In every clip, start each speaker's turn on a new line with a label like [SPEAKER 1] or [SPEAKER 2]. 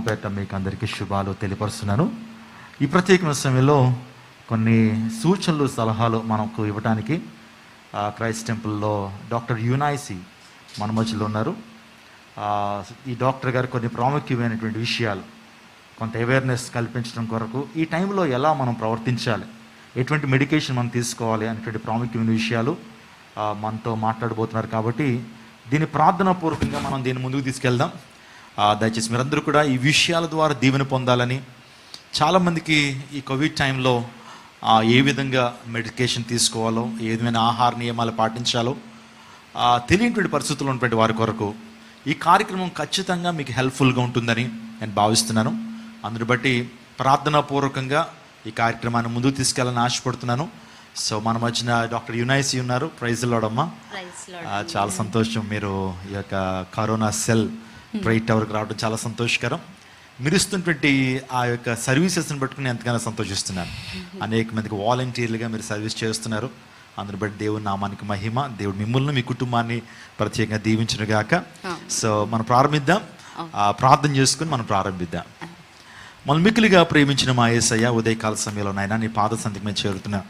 [SPEAKER 1] పేట మీకు అందరికీ శుభాలు తెలియపరుస్తున్నాను. ఈ ప్రత్యేకమైన సమయంలో కొన్ని సూచనలు సలహాలు మనకు ఇవ్వడానికి క్రైస్ట్ టెంపుల్లో డాక్టర్ యునైసి మన మధ్యలో ఉన్నారు. ఈ డాక్టర్ గారు కొన్ని ప్రాముఖ్యమైనటువంటి విషయాలు, కొంత అవేర్నెస్ కల్పించడం కొరకు ఈ టైంలో ఎలా మనం ప్రవర్తించాలి, ఎటువంటి మెడికేషన్ మనం తీసుకోవాలి అనేటువంటి ప్రాముఖ్యమైన విషయాలు మనతో మాట్లాడబోతున్నారు. కాబట్టి దీన్ని ప్రార్థనాపూర్వకంగా మనం దీన్ని ముందుకు తీసుకెళ్దాం. దయచేసి మీరందరూ కూడా ఈ విషయాల ద్వారా దీవెన పొందాలని, చాలామందికి ఈ కోవిడ్ టైంలో ఏ విధంగా మెడికేషన్ తీసుకోవాలో, ఏ విధమైన ఆహార నియమాలు పాటించాలో తెలియనటువంటి పరిస్థితుల్లో ఉన్నటువంటి వారి కొరకు ఈ కార్యక్రమం ఖచ్చితంగా మీకు హెల్ప్ఫుల్గా ఉంటుందని నేను భావిస్తున్నాను. అందుని బట్టి ప్రార్థనాపూర్వకంగా ఈ కార్యక్రమాన్ని ముందుకు తీసుకెళ్ళాలని ఆశపడుతున్నాను. సో మన మధ్యన డాక్టర్ యునైసి ఉన్నారు. ప్రైజ్ లార్డ్ అమ్మా. చాలా సంతోషం, మీరు ఈ యొక్క కరోనా సెల్ ట్రైట్ టవర్కి రావడం చాలా సంతోషకరం. మీరు ఇస్తున్నటువంటి ఆ యొక్క సర్వీసెస్ని పట్టుకుని ఎంతగానో సంతోషిస్తున్నాను. అనేక మందికి వాలంటీర్లుగా మీరు సర్వీస్ చేస్తున్నారు. అందుని బట్టి దేవుని నామానికి మహిమ. దేవుడు మిమ్మల్ని, మీ కుటుంబాన్ని ప్రత్యేకంగా దీవించును గాక. సో మనం ప్రారంభిద్దాం, ప్రార్థన చేసుకుని మనం ప్రారంభిద్దాం. మనం మిక్కిలిగా ప్రేమించిన మా యేసయ్య, ఉదయకాల సమయంలో నాయన నీ పాద సంధికి మేము చేరుతున్నాం.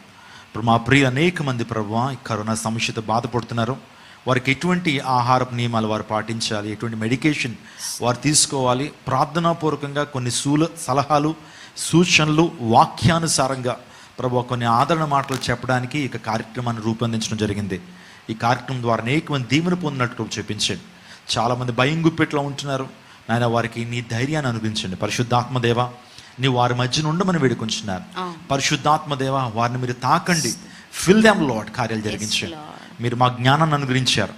[SPEAKER 1] ఇప్పుడు మా ప్రియులు అనేక మంది ప్రభువా ఈ కరోనా సమస్యతో బాధపడుతున్నారు. వారికి ఎటువంటి ఆహారపు నియమాలు వారు పాటించాలి, ఎటువంటి మెడికేషన్ వారు తీసుకోవాలి, ప్రార్థనాపూర్వకంగా కొన్ని సలహాలు, సూచనలు వాక్యానుసారంగా ప్రభు కొన్ని ఆదరణ మాటలు చెప్పడానికి ఈ కార్యక్రమాన్ని రూపొందించడం జరిగింది. ఈ కార్యక్రమం ద్వారా అనేక మంది దీవెన పొందినట్టు చూపించండి. చాలామంది భయం గుప్పెట్లో ఉంటున్నారు నాయన, వారికి నీ ధైర్యాన్ని అనుగ్రహించండి. పరిశుద్ధాత్మదేవ, నీ వారి మధ్యన ఉండమని వేడుకుంటున్నారు. పరిశుద్ధాత్మదేవ, వారిని మీరు తాకండి. ఫిల్ దెమ్ లార్డ్, కార్యాలు జరిగించండి. మీరు మా జ్ఞానాన్ని అనుగ్రహించారు.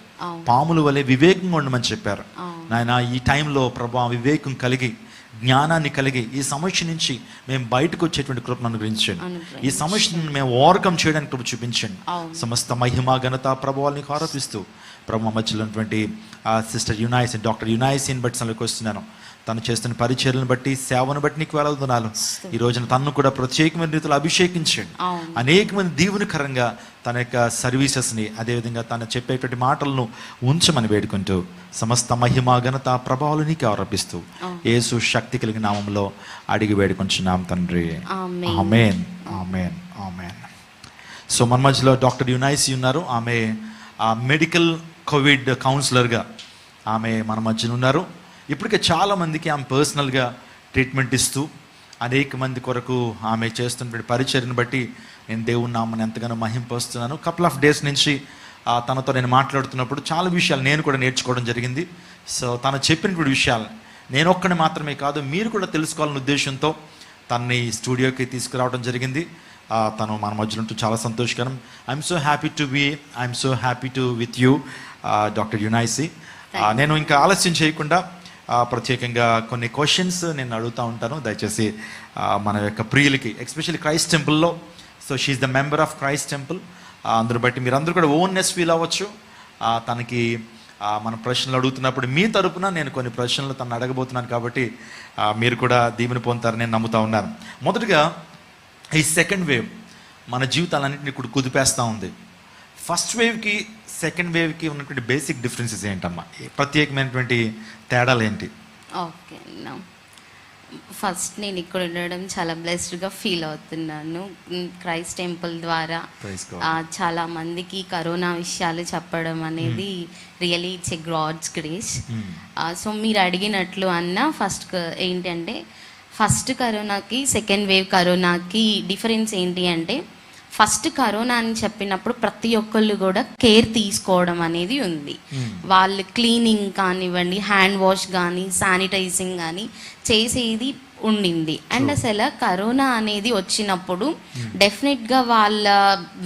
[SPEAKER 1] పాముల వలె వివేకంగా ఉండమని చెప్పారు నాయన. ఈ టైంలో ప్రభా వివేకం కలిగి, జ్ఞానాన్ని కలిగి ఈ సమస్య నుంచి మేము బయటకు వచ్చేటువంటి కృపను అనుగ్రహించండి. ఈ సమస్యను మేము ఓవర్కమ్ చేయడానికి కృప చూపించండి. సమస్త మహిమ ఘనత ప్రభావాలని ఆరోపిస్తూ ప్రభు మధ్యలో ఉన్నటువంటి సిస్టర్ యునైసి, డాక్టర్ యునైసిని బట్టి సలకి వస్తున్నాను. తను చేస్తున్న పరిచర్లను బట్టి, సేవను బట్టి నీకు వేలాదునాలు. ఈ రోజున తను కూడా ప్రత్యేకమైన రీతిలో అభిషేకించండి. అనేక మంది దీవునికరంగా తన యొక్క సర్వీసెస్ని, అదేవిధంగా తను చెప్పేటువంటి మాటలను ఉంచమని వేడుకుంటూ సమస్త మహిమ ఘనత ప్రభావాలు నీకు ఆరోపిస్తూ యేసు శక్తి కలిగిన నామంలో అడిగి వేడుకుంటున్నాం తండ్రి. ఆమేన్, ఆమేన్, ఆమేన్. సో మన మధ్యలో డాక్టర్ యునైసి ఉన్నారు. ఆమె మెడికల్ కోవిడ్ కౌన్సిలర్గా ఆమె మన మధ్యన ఉన్నారు. ఇప్పటికే చాలామందికి ఆమె పర్సనల్గా ట్రీట్మెంట్ ఇస్తూ అనేక మంది కొరకు ఆమె చేస్తున్న పరిచర్ని బట్టి నేను దేవుని నామని ఎంతగానో మహింపరుస్తున్నాను. కపుల్ ఆఫ్ డేస్ నుంచి తనతో నేను మాట్లాడుతున్నప్పుడు చాలా విషయాలు నేను కూడా నేర్చుకోవడం జరిగింది. సో తను చెప్పినటువంటి విషయాలు నేను ఒక్కడిని మాత్రమే కాదు, మీరు కూడా తెలుసుకోవాలనే ఉద్దేశంతో తనని స్టూడియోకి తీసుకురావడం జరిగింది. తను మన మధ్యలో ఉంటూ చాలా సంతోషకరం. I'm so happy to with you doctor యునైసి. నేను ఇంకా ఆలస్యం చేయకుండా ప్రత్యేకంగా కొన్ని క్వశ్చన్స్ నేను అడుగుతూ ఉంటాను. దయచేసి మన యొక్క ప్రియులకి, ఎస్పెషల్లీ క్రైస్ట్ టెంపుల్లో, so she the member of Christ Temple, అందరూ బట్టి మీరందరూ కూడా ఓన్నెస్ ఫీల్ అవ్వచ్చు. తనకి మన ప్రశ్నలు అడుగుతున్నప్పుడు మీ తరపున నేను కొన్ని ప్రశ్నలు తను అడగబోతున్నాను. కాబట్టి మీరు కూడా దీవెన పొందుతారని నేను నమ్ముతా ఉన్నాను. మొదటగా ఈ సెకండ్ వేవ్ మన జీవితాలన్నింటినీ కూడా కుదిపేస్తూ ఉంది. ఫస్ట్ వేవ్కి సెకండ్ వేవ్కి ఉన్నటువంటి బేసిక్ డిఫరెన్సెస్ ఏంటమ్మా? ప్రత్యేకమైనటువంటి తేడాలు ఏంటి?
[SPEAKER 2] ఓకే, ఫస్ట్ నేను ఇక్కడ ఉండడం చాలా బ్లెస్డ్గా ఫీల్ అవుతున్నాను. క్రైస్ట్ టెంపుల్ ద్వారా చాలా మందికి కరోనా విషయాలు చెప్పడం అనేది really it's a god's grace. So మీరు అడిగినట్లు అన్న ఫస్ట్ ఏంటంటే, ఫస్ట్ కరోనాకి సెకండ్ వేవ్ కరోనాకి డిఫరెన్స్ ఏంటి అంటే, ఫస్ట్ కరోనా అని చెప్పినప్పుడు ప్రతి ఒక్కళ్ళు కూడా కేర్ తీసుకోవడం అనేది ఉంది. వాళ్ళు క్లీనింగ్ కానివ్వండి, హ్యాండ్ వాష్ కానీ, శానిటైజింగ్ కానీ చేసేది ఉండింది. అండ్ అసలు కరోనా అనేది వచ్చినప్పుడు డెఫినెట్గా వాళ్ళ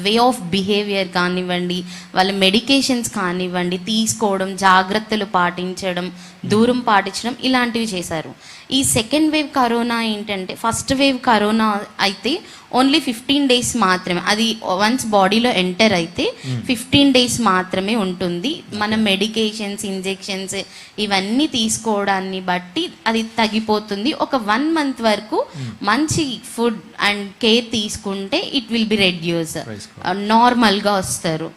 [SPEAKER 2] వే ఆఫ్ బిహేవియర్ కానివ్వండి, వాళ్ళ మెడికేషన్స్ కానివ్వండి తీసుకోవడం, జాగ్రత్తలు పాటించడం, దూరం పాటించడం ఇలాంటివి చేశారు. ఈ సెకండ్ వేవ్ కరోనా ఏంటంటే, ఫస్ట్ వేవ్ కరోనా అయితే ఓన్లీ 15 days మాత్రమే, అది వన్స్ బాడీలో ఎంటర్ అయితే 15 days మాత్రమే ఉంటుంది. మన మెడికేషన్స్, ఇంజెక్షన్స్ ఇవన్నీ తీసుకోవడాన్ని బట్టి అది తగ్గిపోతుంది. ఒక 1 month వరకు మంచి ఫుడ్ అండ్ కేర్ తీసుకుంటే ఇట్ విల్ బి రెడ్యూస్, నార్మల్గా వస్తారు.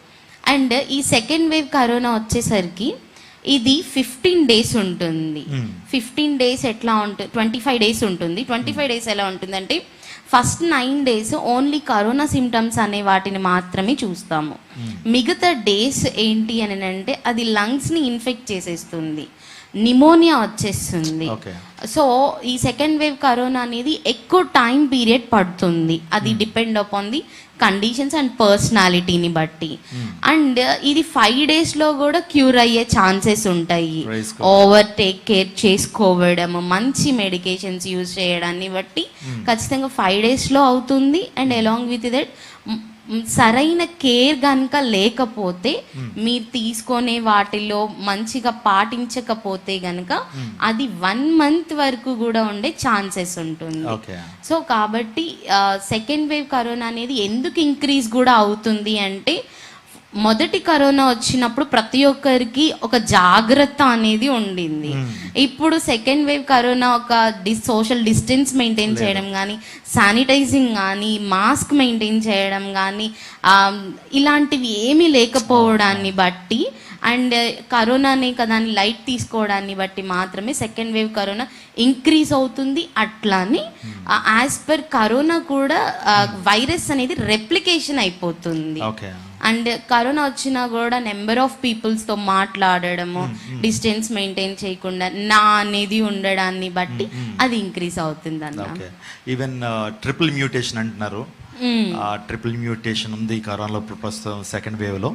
[SPEAKER 2] అండ్ ఈ సెకండ్ వేవ్ కరోనా వచ్చేసరికి ఇది 15 డేస్ ఉంటుంది. 15 డేస్ ఎట్లా ఉంటుంది, 25 డేస్ ఉంటుంది. 25 డేస్ ఎలా ఉంటుందంటే first 9 days only corona symptoms అనే వాటిని మాత్రమే చూస్తాము. మిగతా డేస్ ఏంటి అని అంటే అది లంగ్స్ని ఇన్ఫెక్ట్ చేసేస్తుంది, నిమోనియా వచ్చేస్తుంది. సో ఈ సెకండ్ వేవ్ కరోనా అనేది ఎక్కువ టైం పీరియడ్ పడుతుంది. అది depend upon the conditions and పర్సనాలిటీని బట్టి. అండ్ ఇది 5 డేస్లో కూడా క్యూర్ అయ్యే ఛాన్సెస్ ఉంటాయి. ఓవర్ టేక్ కేర్ చేసుకోవడం, మంచి మెడికేషన్స్ యూజ్ చేయడాన్ని బట్టి ఖచ్చితంగా 5 డేస్లో అవుతుంది. అండ్ అలాంగ్ విత్ దట్ సరైన కేర్ కనుక లేకపోతే మీరు తీసుకునే వాటిలో మంచిగా పాటించకపోతే గనుక అది 1 మంత్ వరకు కూడా ఉండే ఛాన్సెస్ ఉంటుంది. సో కాబట్టి సెకండ్ వేవ్ కరోనా అనేది ఎందుకు ఇంక్రీజ్ కూడా అవుతుంది అంటే మొదటి కరోనా వచ్చినప్పుడు ప్రతి ఒక్కరికి ఒక జాగ్రత్త అనేది ఉండింది. ఇప్పుడు సెకండ్ వేవ్ కరోనా ఒక సోషల్ డిస్టెన్స్ మెయింటైన్ చేయడం కానీ, శానిటైజింగ్ కానీ, మాస్క్ మెయింటైన్ చేయడం కానీ ఇలాంటివి ఏమీ లేకపోవడాన్ని బట్టి అండ్ కరోనానే కదా అని లైట్ తీసుకోవడాన్ని బట్టి మాత్రమే సెకండ్ వేవ్ కరోనా ఇంక్రీజ్ అవుతుంది. అట్లానే యాజ్ పర్ కరోనా కూడా వైరస్ అనేది రెప్లికేషన్ అయిపోతుంది. అండ్ కరోనా వచ్చినా కూడా నెంబర్ ఆఫ్ పీపుల్స్తో మాట్లాడడము, డిస్టెన్స్ మెయింటైన్ చేయకుండా నా అనేది ఉండడాన్ని బట్టి అది ఇంక్రీజ్ అవుతుంది అన్న.
[SPEAKER 1] ఈవెన్ ట్రిపుల్ మ్యూటేషన్ అంటున్నారు. ట్రిపుల్ మ్యూటేషన్ ఉంది కరోనాలో ప్రస్తుతం సెకండ్ వేవ్ లో.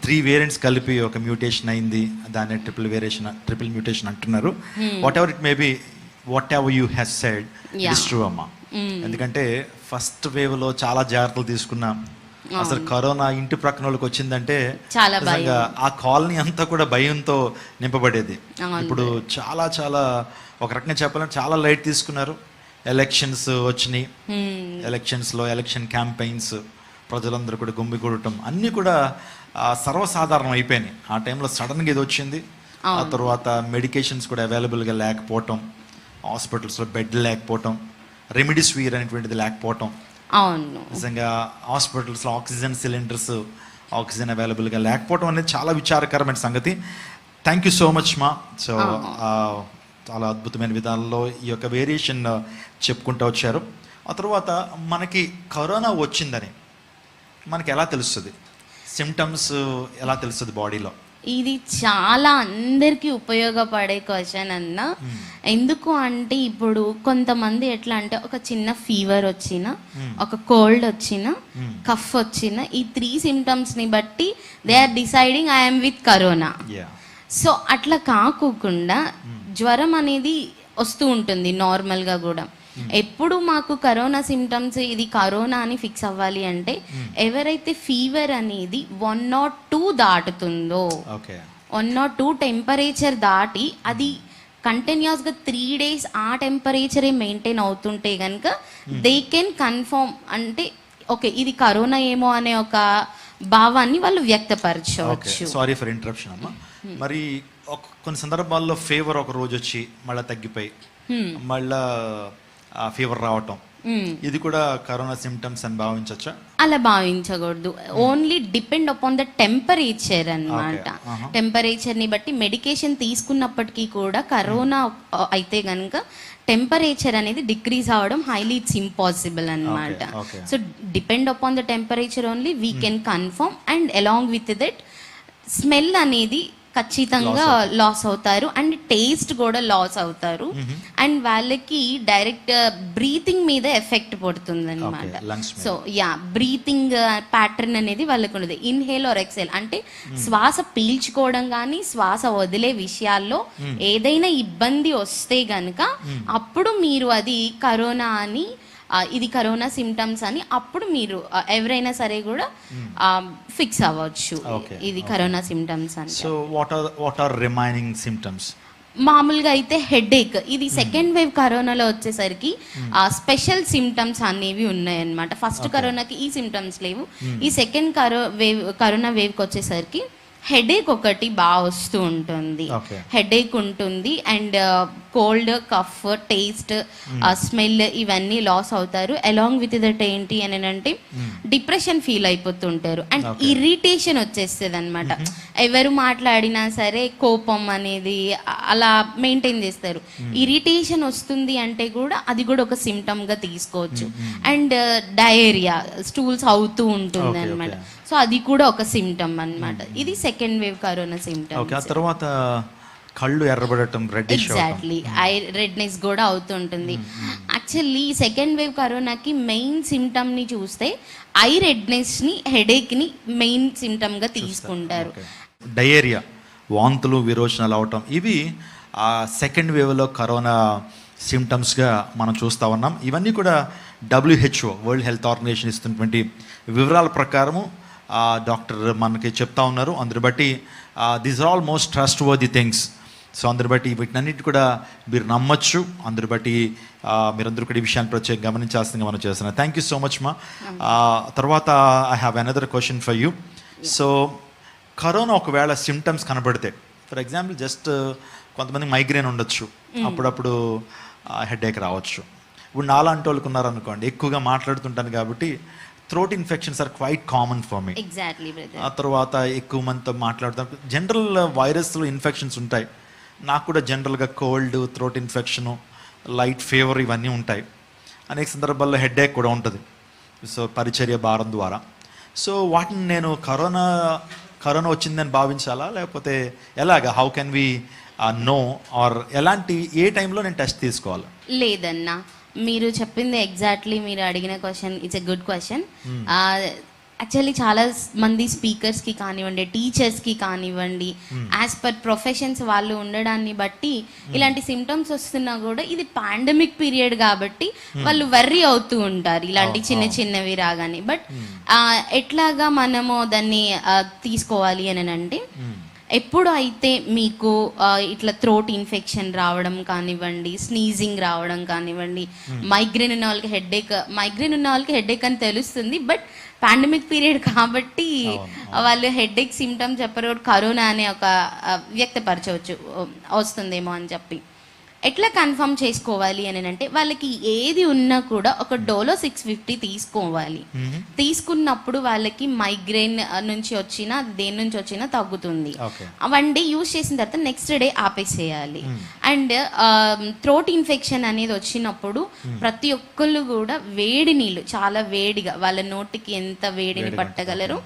[SPEAKER 1] 3 వేరియంట్స్ కలిపి ఒక మ్యూటేషన్ అయింది, దాన్ని ట్రిపుల్ మ్యూటేషన్ అంటున్నారు. What ever it may be, what ever you have said it's true అమ్మా. ఎందుకంటే ఫస్ట్ వేవ్ లో చాలా జాగ్రత్తలు తీసుకున్నాం. అసలు కరోనా ఇంటి ప్రక్కన వాళ్ళకి వచ్చిందంటే ఆ కాలనీ అంతా కూడా భయంతో నింపబడేది. ఇప్పుడు చాలా చాలా ఒక రకంగా చెప్పాలంటే చాలా లైట్ తీసుకున్నారు. ఎలక్షన్స్ వచ్చినాయి, ఎలక్షన్స్లో ఎలక్షన్ క్యాంపెయిన్స్, ప్రజలందరూ కూడా గుమ్మికూడటం అన్నీ కూడా సర్వసాధారణం అయిపోయినాయి. ఆ టైంలో సడన్గా ఇది వచ్చింది. ఆ తర్వాత మెడికేషన్స్ కూడా అవైలబుల్గా లేకపోవటం, హాస్పిటల్స్లో బెడ్ లేకపోవటం, రెమిడిసివిర్ అనేటువంటిది లేకపోవటం,
[SPEAKER 2] అవును
[SPEAKER 1] నిజంగా హాస్పిటల్స్లో ఆక్సిజన్ సిలిండర్స్, ఆక్సిజన్ అవైలబుల్గా లేకపోవడం అనేది చాలా విచారకరమైన సంగతి. థ్యాంక్ యూ సో మచ్ మా. సో చాలా అద్భుతమైన విధానంలో ఈ యొక్క వేరియేషన్ చెప్పుకుంటూ వచ్చారు. ఆ తర్వాత మనకి కరోనా వచ్చిందని మనకి ఎలా తెలుస్తుంది, సిమ్టమ్స్ ఎలా తెలుస్తుంది బాడీలో?
[SPEAKER 2] ఇది చాలా అందరికీ ఉపయోగపడే క్వశ్చన్ అన్న. ఎందుకు అంటే ఇప్పుడు కొంతమంది ఎట్లా అంటే ఒక చిన్న ఫీవర్ వచ్చినా, ఒక కోల్డ్ వచ్చినా, కఫ్ వచ్చినా, ఈ 3 సిమ్టమ్స్ని బట్టి they are deciding I'm with corona. So అట్లా కాకుండా జ్వరం అనేది వస్తూ ఉంటుంది నార్మల్గా కూడా. ఎప్పుడు మాకు కరోనా సిమ్టమ్స్ ఇది కరోనా అని ఫిక్స్ అవ్వాలి అంటే ఎవరైతే ఫీవర్ అనేది 102 దాటుతుందో, 102 టెంపరేచర్ దాటి అది కంటిన్యూస్గా 3 డేస్ ఆ టెంపరేచరే మెయింటైన్ అవుతుంటే కనుక దే కెన్ కన్ఫర్మ్ అంటే ఓకే ఇది కరోనా ఏమో అనే ఒక భావాన్ని వాళ్ళు వ్యక్తపరచవచ్చు.
[SPEAKER 1] సారీ ఫర్ ఇంటరప్షన్ అమ్మా. మరి కొన్ని సందర్భాల్లో ఫీవర్ ఒక రోజు వచ్చి మళ్ళీ తగ్గిపోయి మళ్ళా ఫీవర్ రావటం, ఇది కూడా కరోనా సిమ్టమ్స్ అని భావించవచ్చా?
[SPEAKER 2] అలా భావించకూడదు. Only depend upon the temperature అన్నమాట. టెంపరేచర్ని బట్టి మెడికేషన్ తీసుకున్నప్పటికీ కూడా కరోనా అయితే కనుక టెంపరేచర్ అనేది డిక్రీజ్ అవ్వడం హైలీ ఇట్స్ ఇంపాసిబుల్ అన్నమాట. So depend upon the temperature only we can confirm. And along with that smell అనేది ఖచ్చితంగా లాస్ అవుతారు అండ్ టేస్ట్ కూడా లాస్ అవుతారు. అండ్ వాళ్ళకి డైరెక్ట్ బ్రీతింగ్ మీద ఎఫెక్ట్ పడుతుంది అనమాట. సో బ్రీతింగ్ ప్యాటర్న్ అనేది వాళ్ళకి ఉండదు. ఇన్హేల్ ఆర్ ఎక్సేల్ అంటే శ్వాస పీల్చుకోవడం కానీ శ్వాస వదిలే విషయాల్లో ఏదైనా ఇబ్బంది వస్తే గనక అప్పుడు మీరు అది కరోనా అని, ఇది కరోనా సిమ్టమ్స్ అని అప్పుడు మీరు ఎవరైనా సరే కూడా ఫిక్స్ అవ్వచ్చు ఇది కరోనా సిమ్టమ్స్ అని.
[SPEAKER 1] So what are remaining symptoms?
[SPEAKER 2] మామూలుగా అయితే హెడేక్, ఇది సెకండ్ వేవ్ కరోనాలో వచ్చేసరికి స్పెషల్ సిమ్టమ్స్ అనేవి ఉన్నాయన్నమాట. ఫస్ట్ కరోనాకి ఈ సిమ్టమ్స్ లేవు. ఈ సెకండ్ కరోనా వేవ్కి వచ్చేసరికి హెడేక్ ఒకటి బాగా వస్తూ ఉంటుంది, హెడేక్ ఉంటుంది. And cold, cough, taste, smell ఇవన్నీ లాస్ అవుతారు. అలాంగ్ విత్ దట్ ఏంటి అని అంటే డిప్రెషన్ ఫీల్ అయిపోతుంటారు అండ్ ఇరిటేషన్ వచ్చేస్తుంది అనమాట. ఎవరు మాట్లాడినా సరే కోపం అనేది అలా మెయింటైన్ చేస్తారు. ఇరిటేషన్ వస్తుంది అంటే కూడా అది కూడా ఒక సిమ్టమ్ గా తీసుకోవచ్చు. అండ్ డయేరియా, స్టూల్స్ అవుతూ ఉంటుంది అనమాట. సో అది కూడా ఒక సిమ్టమ్ అన్నమాట. ఇది సెకండ్ వేవ్ కరోనా సిమ్టమ్.
[SPEAKER 1] ఆ తర్వాత కళ్ళు ఎర్రబడటం, రెడ్డిష్
[SPEAKER 2] ఎగ్జాక్ట్లీ, ఐ రెడ్నెస్ కూడా అవుతుంటుంది. యాక్చువల్లీ సెకండ్ వేవ్ కరోనాకి మెయిన్ సిమ్టమ్ ని చూస్తే ఐ రెడ్నెస్ ని, హెడేక్ ని మెయిన్ సిమ్టమ్ గా తీసుకుంటారు.
[SPEAKER 1] డయేరియా, వాంతులు, విరోచనాలు అవటం, ఇవి ఆ సెకండ్ వేవ్లో కరోనా సిమ్టమ్స్గా మనం చూస్తూ ఉన్నాం. ఇవన్నీ కూడా WHO, వరల్డ్ హెల్త్ ఆర్గనైజేషన్ ఇస్తున్నటువంటి వివరాల ప్రకారము డాక్టర్ మనకి చెప్తా ఉన్నారు. అందుని బట్టి these are almost trustworthy things. So అందుని బట్టి వీటినన్నిటి కూడా మీరు నమ్మచ్చు. అందుని బట్టి మీరందరూ కూడా ఈ విషయాన్ని ప్రత్యేకంగా గమనించాల్సిందిగా మనం చేస్తున్నాం. థ్యాంక్ యూ సో మచ్ మా. తర్వాత I have another question for you. So corona ఒకవేళ సిమ్టమ్స్ కనబడితే, ఫర్ ఎగ్జాంపుల్ జస్ట్ కొంతమంది మైగ్రేన్ ఉండొచ్చు, అప్పుడప్పుడు హెడేక్ రావచ్చు. ఇప్పుడు నాలాంటి వాళ్ళకు ఉన్నారనుకోండి, ఎక్కువగా మాట్లాడుతుంటాను కాబట్టి throat infections are quite common for me.
[SPEAKER 2] Exactly brother.
[SPEAKER 1] ఆ తర్వాత ఎక్కువ మందితో మాట్లాడుతాం. జనరల్ వైరస్లో ఇన్ఫెక్షన్స్ ఉంటాయి. నాకు కూడా జనరల్గా cold, throat infection, light fever ఇవన్నీ ఉంటాయి. అనేక సందర్భాల్లో హెడేక్ కూడా ఉంటుంది. సో పరిచర్య భారం ద్వారా. సో వాటిని నేను కరోనా వచ్చిందని భావించాలా, లేకపోతే ఎలాగా, how can we know, or ఎలాంటి ఏ టైంలో నేను టెస్ట్ తీసుకోవాలి?
[SPEAKER 2] లేదన్నా, మీరు చెప్పింది ఎగ్జాక్ట్లీ, మీరు అడిగిన question it's a good question. Actually చాలా మంది స్పీకర్స్కి కానివ్వండి, టీచర్స్కి కానివ్వండి, యాజ్ పర్ ప్రొఫెషన్స్ వాళ్ళు ఉండడాన్ని బట్టి ఇలాంటి సిమ్టమ్స్ వస్తున్నా కూడా ఇది పాండమిక్ పీరియడ్ కాబట్టి వాళ్ళు వర్రీ అవుతూ ఉంటారు ఇలాంటి చిన్న చిన్నవి రాగానే. బట్ ఎట్లాగా మనము దాన్ని తీసుకోవాలి అని అంటే, ఎప్పుడు అయితే మీకు ఇట్లా థ్రోట్ ఇన్ఫెక్షన్ రావడం కానివ్వండి, స్నీజింగ్ రావడం కానివ్వండి, మైగ్రేన్ ఉన్న వాళ్ళకి హెడేక్ అని తెలుస్తుంది. బట్ పాండమిక్ పీరియడ్ కాబట్టి వాళ్ళు హెడేక్ సిమ్టమ్ చెప్పరు, కరోనా అనే ఒక వ్యక్తపరచవచ్చు వస్తుందేమో అని చెప్పి. ఎట్లా కన్ఫర్మ్ చేసుకోవాలి అని అంటే, వాళ్ళకి ఏది ఉన్నా కూడా ఒక డోలో 650 తీసుకోవాలి. తీసుకున్నప్పుడు వాళ్ళకి మైగ్రేన్ నుంచి వచ్చినా దేని నుంచి వచ్చినా తగ్గుతుంది. 1 డే యూజ్ చేసిన తర్వాత నెక్స్ట్ డే ఆపేసేయాలి. అండ్ థ్రోట్ ఇన్ఫెక్షన్ అనేది వచ్చినప్పుడు ప్రతి ఒక్కళ్ళు కూడా వేడి నీళ్ళు, చాలా వేడిగా వాళ్ళ నోటికి ఎంత వేడిని పట్టగలరు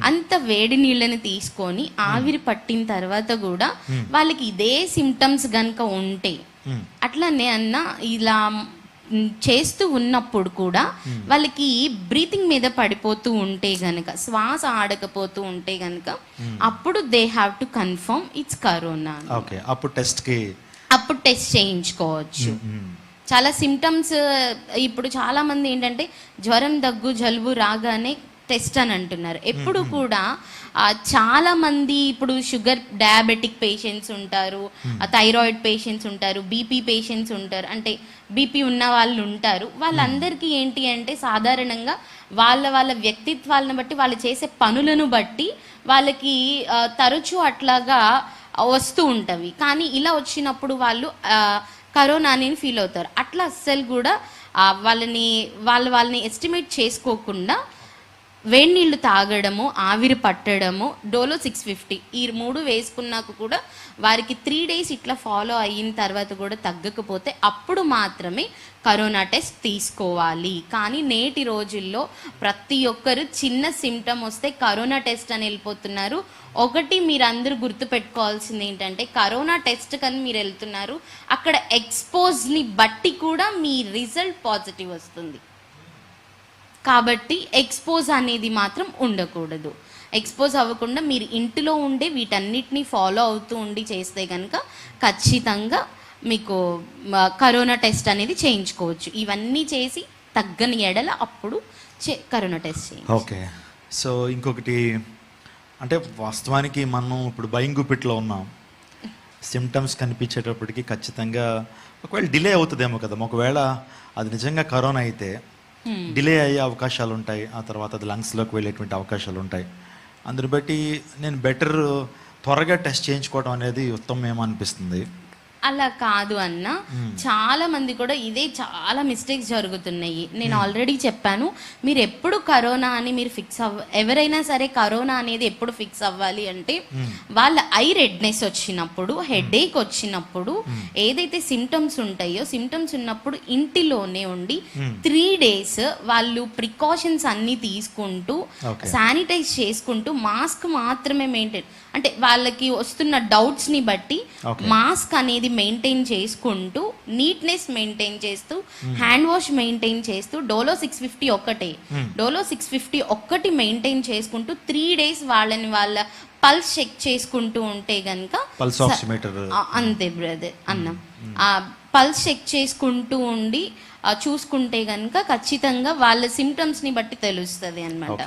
[SPEAKER 2] అంత వేడి నీళ్ళని తీసుకొని ఆవిరి పట్టిన తర్వాత కూడా వాళ్ళకి ఇదే సిమ్టమ్స్ గనుక ఉంటే, అట్లనే అన్న ఇలా చేస్తూ ఉన్నప్పుడు కూడా వాళ్ళకి బ్రీతింగ్ మీద పడిపోతూ ఉంటే గనక, శ్వాస ఆడకపోతూ ఉంటే గనక, అప్పుడు they have to confirm it's corona.
[SPEAKER 1] అప్పుడు
[SPEAKER 2] టెస్ట్ చేయించుకోవచ్చు. చాలా సిమ్టమ్స్ ఇప్పుడు చాలా మంది ఏంటంటే జ్వరం, దగ్గు, జలుబు రాగానే టెస్ట్ అని అంటున్నారు. ఎప్పుడు కూడా చాలా మంది ఇప్పుడు షుగర్, డయాబెటిక్ పేషెంట్స్ ఉంటారు, థైరాయిడ్ పేషెంట్స్ ఉంటారు, బీపీ పేషెంట్స్ ఉంటారు, అంటే బీపీ ఉన్న వాళ్ళు ఉంటారు. వాళ్ళందరికీ ఏంటి అంటే సాధారణంగా వాళ్ళ వ్యక్తిత్వాలను బట్టి, వాళ్ళు చేసే పనులను బట్టి వాళ్ళకి తరచూ అట్లాగా వస్తూ ఉంటవి. కానీ ఇలా వచ్చినప్పుడు వాళ్ళు కరోనాని ఫీల్ అవుతారు. అట్లా అస్సలు కూడా వాళ్ళని ఎస్టిమేట్ చేసుకోకుండా వేడి నీళ్లు తాగడము, ఆవిరి పట్టడము, డోలో 650 ఈ 3 వేసుకున్నాక కూడా వారికి 3 days ఇట్లా ఫాలో అయిన తర్వాత కూడా తగ్గకపోతే అప్పుడు మాత్రమే కరోనా టెస్ట్ తీసుకోవాలి. కానీ నేటి రోజుల్లో ప్రతి ఒక్కరు చిన్న సిమ్టమ్ వస్తే కరోనా టెస్ట్ అని వెళ్ళిపోతున్నారు. ఒకటి మీరు అందరూ గుర్తుపెట్టుకోవాల్సింది ఏంటంటే, కరోనా టెస్ట్ కానీ మీరు వెళ్తున్నారు, అక్కడ ఎక్స్పోజ్ని బట్టి కూడా మీ రిజల్ట్ పాజిటివ్ వస్తుంది. కాబట్టి ఎక్స్పోజ్ అనేది మాత్రం ఉండకూడదు. ఎక్స్పోజ్ అవ్వకుండా మీరు ఇంటిలో ఉండే వీటన్నిటిని ఫాలో అవుతూ ఉండి చేస్తే కనుక ఖచ్చితంగా మీకు కరోనా టెస్ట్ అనేది చేయించుకోవచ్చు. ఇవన్నీ చేసి తగ్గని ఎడల అప్పుడు కరోనా టెస్ట్ చేయండి.
[SPEAKER 1] ఓకే. సో ఇంకొకటి అంటే, వాస్తవానికి మనం ఇప్పుడు భయం గుప్పిట్లో ఉన్నాం. సిమ్టమ్స్ కనిపించేటప్పటికి ఖచ్చితంగా ఒకవేళ డిలే అవుతుందేమో కదా, ఒకవేళ అది నిజంగా కరోనా అయితే డిలే అయ్యే అవకాశాలు ఉంటాయి. ఆ తర్వాత అది లంగ్స్లోకి వెళ్ళేటువంటి అవకాశాలు ఉంటాయి. అందుని బట్టి నేను బెటర్ త్వరగా టెస్ట్ చేయించుకోవడం అనేది ఉత్తమం ఏమో అనిపిస్తుంది.
[SPEAKER 2] అలా కాదు అన్న, చాలా మంది కూడా ఇదే చాలా మిస్టేక్స్ జరుగుతున్నాయి. నేను ఆల్రెడీ చెప్పాను, మీరు ఎప్పుడు కరోనా అని మీరు ఫిక్స్ ఎవరైనా సరే కరోనా అనేది ఎప్పుడు ఫిక్స్ అవ్వాలి అంటే వాళ్ళ ఐ రెడ్నెస్ వచ్చినప్పుడు, హెడేక్ వచ్చినప్పుడు, ఏదైతే సిమ్టమ్స్ ఉంటాయో సిమ్టమ్స్ ఉన్నప్పుడు ఇంటిలోనే ఉండి 3 days వాళ్ళు ప్రికాషన్స్ అన్ని తీసుకుంటూ శానిటైజ్ చేసుకుంటూ మాస్క్ మాత్రమే మెయింటైన్, అంటే వాళ్ళకి వస్తున్న డౌట్స్ ని బట్టి మాస్క్ అనేది మెయింటైన్ చేసుకుంటూ, నీట్నెస్ మెయింటైన్ చేస్తూ, హ్యాండ్ వాష్ మెయింటైన్ చేస్తూ, డోలో 650 ఒక్కటి మెయింటైన్ చేసుకుంటూ 3 days వాళ్ళని వాళ్ళ పల్స్ చెక్ చేసుకుంటూ ఉంటే గనక, అంతే బ్రదర్ అన్న, ఆ పల్స్ చెక్ చేసుకుంటూ ఉండి చూసుకుంటే గనక ఖచ్చితంగా వాళ్ళ సిమ్టమ్స్ ని బట్టి తెలుస్తుంది అన్నమాట.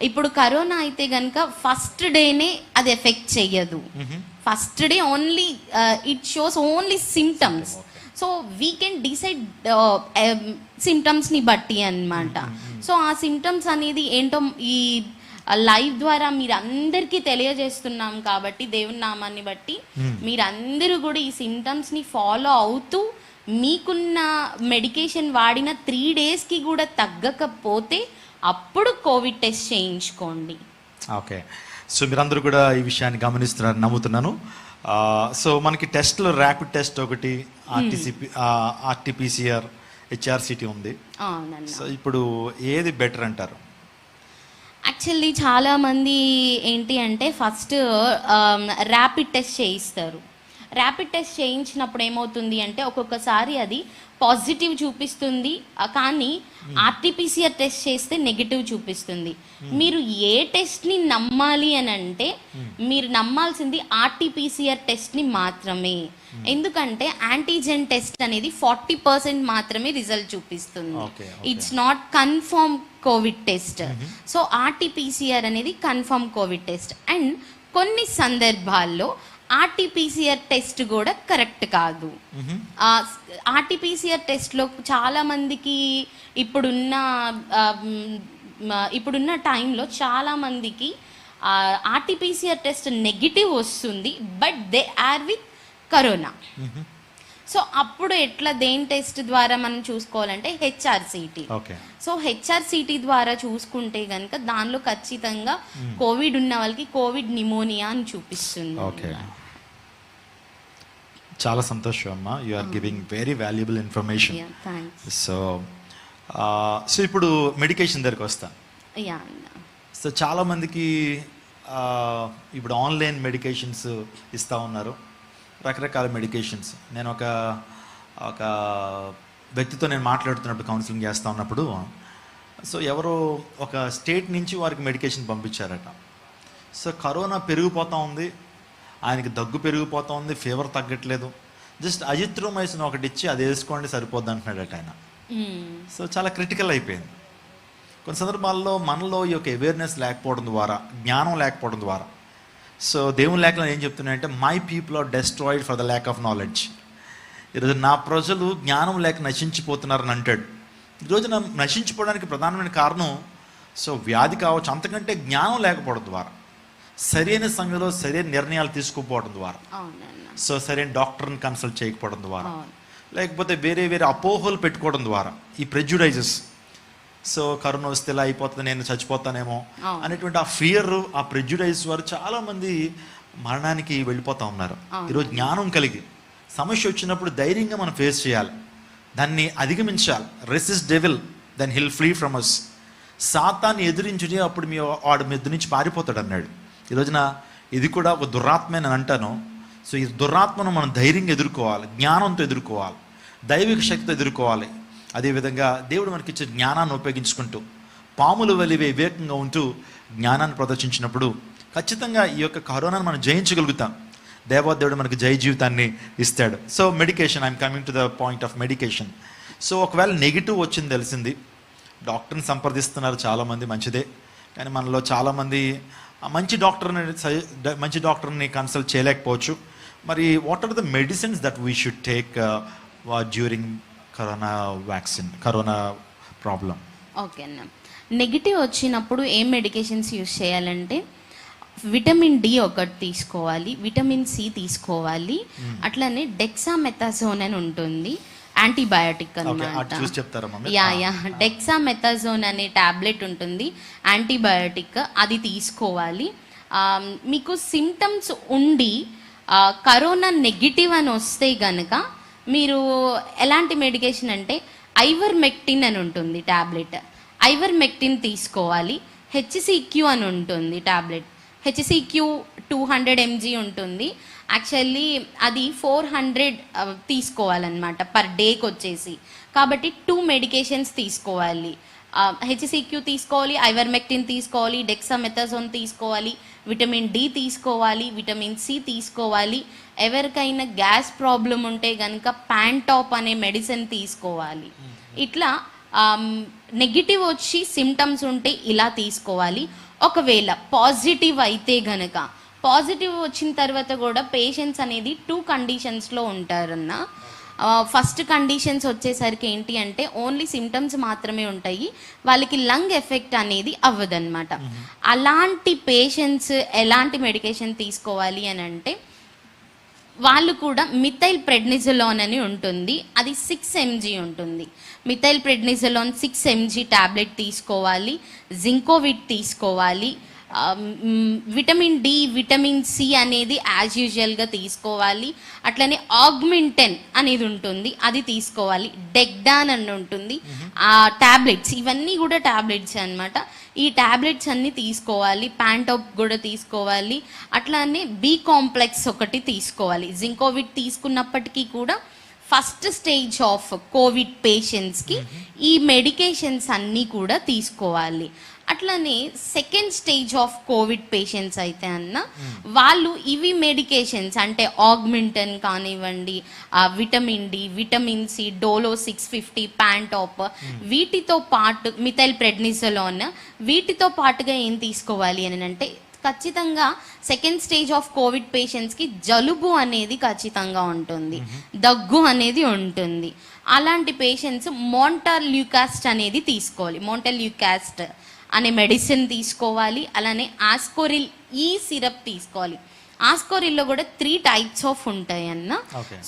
[SPEAKER 2] ఇప్పుడు కరోనా అయితే గనక ఫస్ట్ డేనే అది ఎఫెక్ట్ చెయ్యదు. First day only it shows only symptoms. So we can decide సిమ్టమ్స్ని బట్టి అన్నమాట. సో ఆ సిమ్టమ్స్ అనేది ఏంటో ఈ లైవ్ ద్వారా మీరు అందరికీ తెలియజేస్తున్నాం కాబట్టి, దేవుని నామాన్ని బట్టి మీరందరూ కూడా ఈ సిమ్టమ్స్ని ఫాలో అవుతూ, మీకున్న మెడికేషన్ వాడిన 3 daysకి కూడా తగ్గకపోతే అప్పుడు కోవిడ్ టెస్ట్ చేయించుకోండి.
[SPEAKER 1] ఓకే, సో మీరందరూ కూడా ఈ విషయాన్ని గమనిస్తున్నారు నమ్ముతున్నాను. సో మనకి టెస్ట్లో ర్యాపిడ్ టెస్ట్ ఒకటి, ఆర్టీపీసీఆర్, హెచ్ఆర్సిటీ ఉంది. సో ఇప్పుడు ఏది బెటర్ అంటారు?
[SPEAKER 2] యాక్చువల్లీ చాలామంది ఏంటి అంటే ఫస్ట్ ర్యాపిడ్ టెస్ట్ చేయిస్తారు. ర్యాపిడ్ టెస్ట్ చేయించినప్పుడు ఏమవుతుంది అంటే ఒక్కొక్కసారి అది పాజిటివ్ చూపిస్తుంది, కానీ ఆర్టీపీసీఆర్ టెస్ట్ చేస్తే నెగిటివ్ చూపిస్తుంది. మీరు ఏ టెస్ట్ని నమ్మాలి అని అంటే మీరు నమ్మాల్సింది ఆర్టీపీసీఆర్ టెస్ట్ని మాత్రమే. ఎందుకంటే యాంటీజెన్ టెస్ట్ అనేది 40% మాత్రమే రిజల్ట్ చూపిస్తుంది. It's not confirm covid test. So RTPCR అనేది కన్ఫర్మ్ కోవిడ్ టెస్ట్. అండ్ కొన్ని సందర్భాల్లో ఆర్టీపీసీఆర్ టెస్ట్ కూడా కరెక్ట్ కాదు. ఆర్టీపీసీఆర్ టెస్ట్లో చాలా మందికి ఇప్పుడున్న టైంలో చాలా మందికి ఆర్టీపీసీఆర్ టెస్ట్ నెగిటివ్ వస్తుంది, but they are with corona. So అప్పుడు ఎట్లా దేని టెస్ట్ ద్వారా మనం చూసుకోవాలంటే హెచ్ఆర్సిటీ. సో హెచ్ఆర్సిటీ ద్వారా చూసుకుంటే కనుక దానిలో ఖచ్చితంగా కోవిడ్ ఉన్న వాళ్ళకి కోవిడ్ నిమోనియా అని చూపిస్తుంది.
[SPEAKER 1] చాలా సంతోషం అమ్మా, you are giving very valuable information. So ఇప్పుడు మెడికేషన్ దగ్గరికి వస్తా. సో చాలామందికి ఇప్పుడు ఆన్లైన్ మెడికేషన్స్ ఇస్తూ ఉన్నారు, రకరకాల మెడికేషన్స్. నేను ఒక వ్యక్తితో నేను మాట్లాడుతున్నప్పుడు, కౌన్సిలింగ్ చేస్తూ ఉన్నప్పుడు, సో ఎవరో ఒక స్టేట్ నుంచి వారికి మెడికేషన్ పంపించారట. సో కరోనా పెరిగిపోతూ ఉంది, ఆయనకి దగ్గు పెరిగిపోతూ ఉంది, ఫీవర్ తగ్గట్లేదు, జస్ట్ అజిత్రోమైసిన్ ఒకటి ఇచ్చి అది వేసుకోండి సరిపోద్ది అంటున్నాడట ఆయన. సో చాలా క్రిటికల్ అయిపోయింది. కొన్ని సందర్భాల్లో మనలో ఈ యొక్క అవేర్నెస్ లేకపోవడం ద్వారా, జ్ఞానం లేకపోవడం ద్వారా, సో దేవుని లేఖలో ఏం చెప్తున్నాయంటే my people are destroyed for the lack of knowledge. ఈరోజు నా ప్రజలు జ్ఞానం లేక నశించిపోతున్నారని అంటాడు. ఈరోజు నశించిపోవడానికి ప్రధానమైన కారణం సో వ్యాధి కావచ్చు, అంతకంటే జ్ఞానం లేకపోవడం ద్వారా, సరైన సమయంలో సరైన నిర్ణయాలు తీసుకోకపోవడం ద్వారా, సో సరైన డాక్టర్ని కన్సల్ట్ చేయకపోవడం ద్వారా, లేకపోతే వేరే అపోహలు పెట్టుకోవడం ద్వారా, ఈ ప్రెజ్యుడైజెస్, సో కరోనా వస్తే ఇలా అయిపోతుంది, నేను చచ్చిపోతానేమో అనేటువంటి ఆ ఫియర్, ఆ ప్రెజ్యుడైజ్ వారు చాలామంది మరణానికి వెళ్ళిపోతూ ఉన్నారు. ఈరోజు జ్ఞానం కలిగి సమస్య వచ్చినప్పుడు ధైర్యంగా మనం ఫేస్ చేయాలి, దాన్ని అధిగమించాలి. Resist devil, then he'll flee from us. సాతాన్ని ఎదిరించుని అప్పుడు వాడు మీ ఎదురు నుంచి పారిపోతాడు అన్నాడు. ఈరోజున ఇది కూడా ఒక దురాత్మే అని అంటాను. సో ఈ దురాత్మను మనం ధైర్యంగా ఎదుర్కోవాలి, జ్ఞానంతో ఎదుర్కోవాలి, దైవిక శక్తితో ఎదుర్కోవాలి. అదేవిధంగా దేవుడు మనకిచ్చే జ్ఞానాన్ని ఉపయోగించుకుంటూ, పాములు వలి వివేకంగా ఉంటూ జ్ఞానాన్ని ప్రదర్శించినప్పుడు ఖచ్చితంగా ఈ యొక్క కరోనాను మనం జయించగలుగుతాం. దేవాదేవుడు మనకు జయ జీవితాన్ని ఇస్తాడు. So medication, I'm coming to the point of medication. So ఒకవేళ నెగిటివ్ వచ్చింది తెలిసింది, డాక్టర్ని సంప్రదిస్తున్నారు చాలామంది, మంచిదే. కానీ మనలో చాలామంది మంచి డాక్టర్ని కన్సల్ట్ చేయలేకపోవచ్చు. మరి what are the medicines that we should take during corona problem?
[SPEAKER 2] Okay అన్న, నెగిటివ్ వచ్చినప్పుడు ఏం మెడికేషన్స్ యూస్ చేయాలంటే విటమిన్ డి ఒకటి తీసుకోవాలి, విటమిన్ సి తీసుకోవాలి, అట్లనే డెక్సామెథాజోన్ అని ఉంటుంది, యాంటీబయాటిక్ అన్నమాట. యా డెక్సామెథాజోన్ అనే టాబ్లెట్ ఉంటుంది, యాంటీబయాటిక్, అది తీసుకోవాలి. మీకు సిమ్టమ్స్ ఉండి కరోనా నెగిటివ్ అని వస్తే గనక మీరు ఎలాంటి మెడికేషన్ అంటే ఐవర్మెక్టిన్ అని ఉంటుంది టాబ్లెట్, ఐవర్మెక్టిన్ తీసుకోవాలి. హెచ్సిక్యూ అని ఉంటుంది టాబ్లెట్, హెచ్సిక్యూ 200 mg ఉంటుంది. యాక్చువల్లీ అది 400 తీసుకోవాలన్నమాట పర్ డేకి వచ్చేసి. కాబట్టి 2 మెడికేషన్స్ తీసుకోవాలి. హెచ్సిక్యూ తీసుకోవాలి, ఐవర్మెక్టిన్ తీసుకోవాలి, డెక్సామెథాజోన్ తీసుకోవాలి, విటమిన్ డి తీసుకోవాలి, విటమిన్ సి తీసుకోవాలి. ఎవరికైనా గ్యాస్ ప్రాబ్లం ఉంటే కనుక ప్యాంటాప్ అనే మెడిసిన్ తీసుకోవాలి. ఇట్లా నెగిటివ్ వచ్చి సిమ్టమ్స్ ఉంటే ఇలా తీసుకోవాలి. ఒకవేళ పాజిటివ్ అయితే గనక, పాజిటివ్ వచ్చిన తర్వాత కూడా పేషెంట్స్ అనేది 2 కండిషన్స్లో ఉంటారన్న. ఫస్ట్ కండిషన్స్ వచ్చేసరికి ఏంటి అంటే ఓన్లీ సిమ్టమ్స్ మాత్రమే ఉంటాయి, వాళ్ళకి లంగ్ ఎఫెక్ట్ అనేది అవ్వదన్నమాట. అలాంటి పేషెంట్స్ ఎలాంటి మెడికేషన్ తీసుకోవాలి అని అంటే వాళ్ళు కూడా మిథైల్ ప్రెడ్నిజోలోన్ అని ఉంటుంది, అది 6 mg ఉంటుంది. మిథైల్ ప్రెడ్నిజోలోన్ 6 mg టాబ్లెట్ తీసుకోవాలి. జింకోవిట్ తీసుకోవాలి. విటమిన్ డి, విటమిన్ సి అనేది యాజ్ యూజువల్గా తీసుకోవాలి. అట్లనే ఆగ్మెంటెన్ అనేది ఉంటుంది, అది తీసుకోవాలి. డెగ్డాన్ అని ఉంటుంది. టాబ్లెట్స్ ఇవన్నీ కూడా టాబ్లెట్స్ అన్నమాట. ఈ టాబ్లెట్స్ అన్నీ తీసుకోవాలి. ప్యాంటాప్ కూడా తీసుకోవాలి. అట్లానే బి కాంప్లెక్స్ ఒకటి తీసుకోవాలి. జింకోవిట్ తీసుకున్నప్పటికీ కూడా ఫస్ట్ స్టేజ్ ఆఫ్ కోవిడ్ పేషెంట్స్కి ఈ మెడికేషన్స్ అన్నీ కూడా తీసుకోవాలి. అట్లనే second stage of covid patients అయితే అన్న వాళ్ళు ఇవి మెడికేషన్స్ అంటే ఆగ్మెంటన్ కానివ్వండి, vitamin D, vitamin C, Dolo 650, Pantop, వీటితో పాటు మిథైల్ ప్రెడ్నిజోలోన్, వీటితో పాటుగా ఏం తీసుకోవాలి అని అంటే ఖచ్చితంగా సెకండ్ స్టేజ్ ఆఫ్ కోవిడ్ పేషెంట్స్కి జలుబు అనేది ఖచ్చితంగా ఉంటుంది, దగ్గు అనేది ఉంటుంది. అలాంటి పేషెంట్స్ మోంటల్యూకాస్ట్ అనేది తీసుకోవాలి. మోంటల్యూకాస్ట్ అనే మెడిసిన్ తీసుకోవాలి. అలానే ఆస్కోరిల్ ఈ సిరప్ తీసుకోవాలి. ఆస్కోరిల్లో కూడా 3 types ఆఫ్ ఉంటాయి అన్న.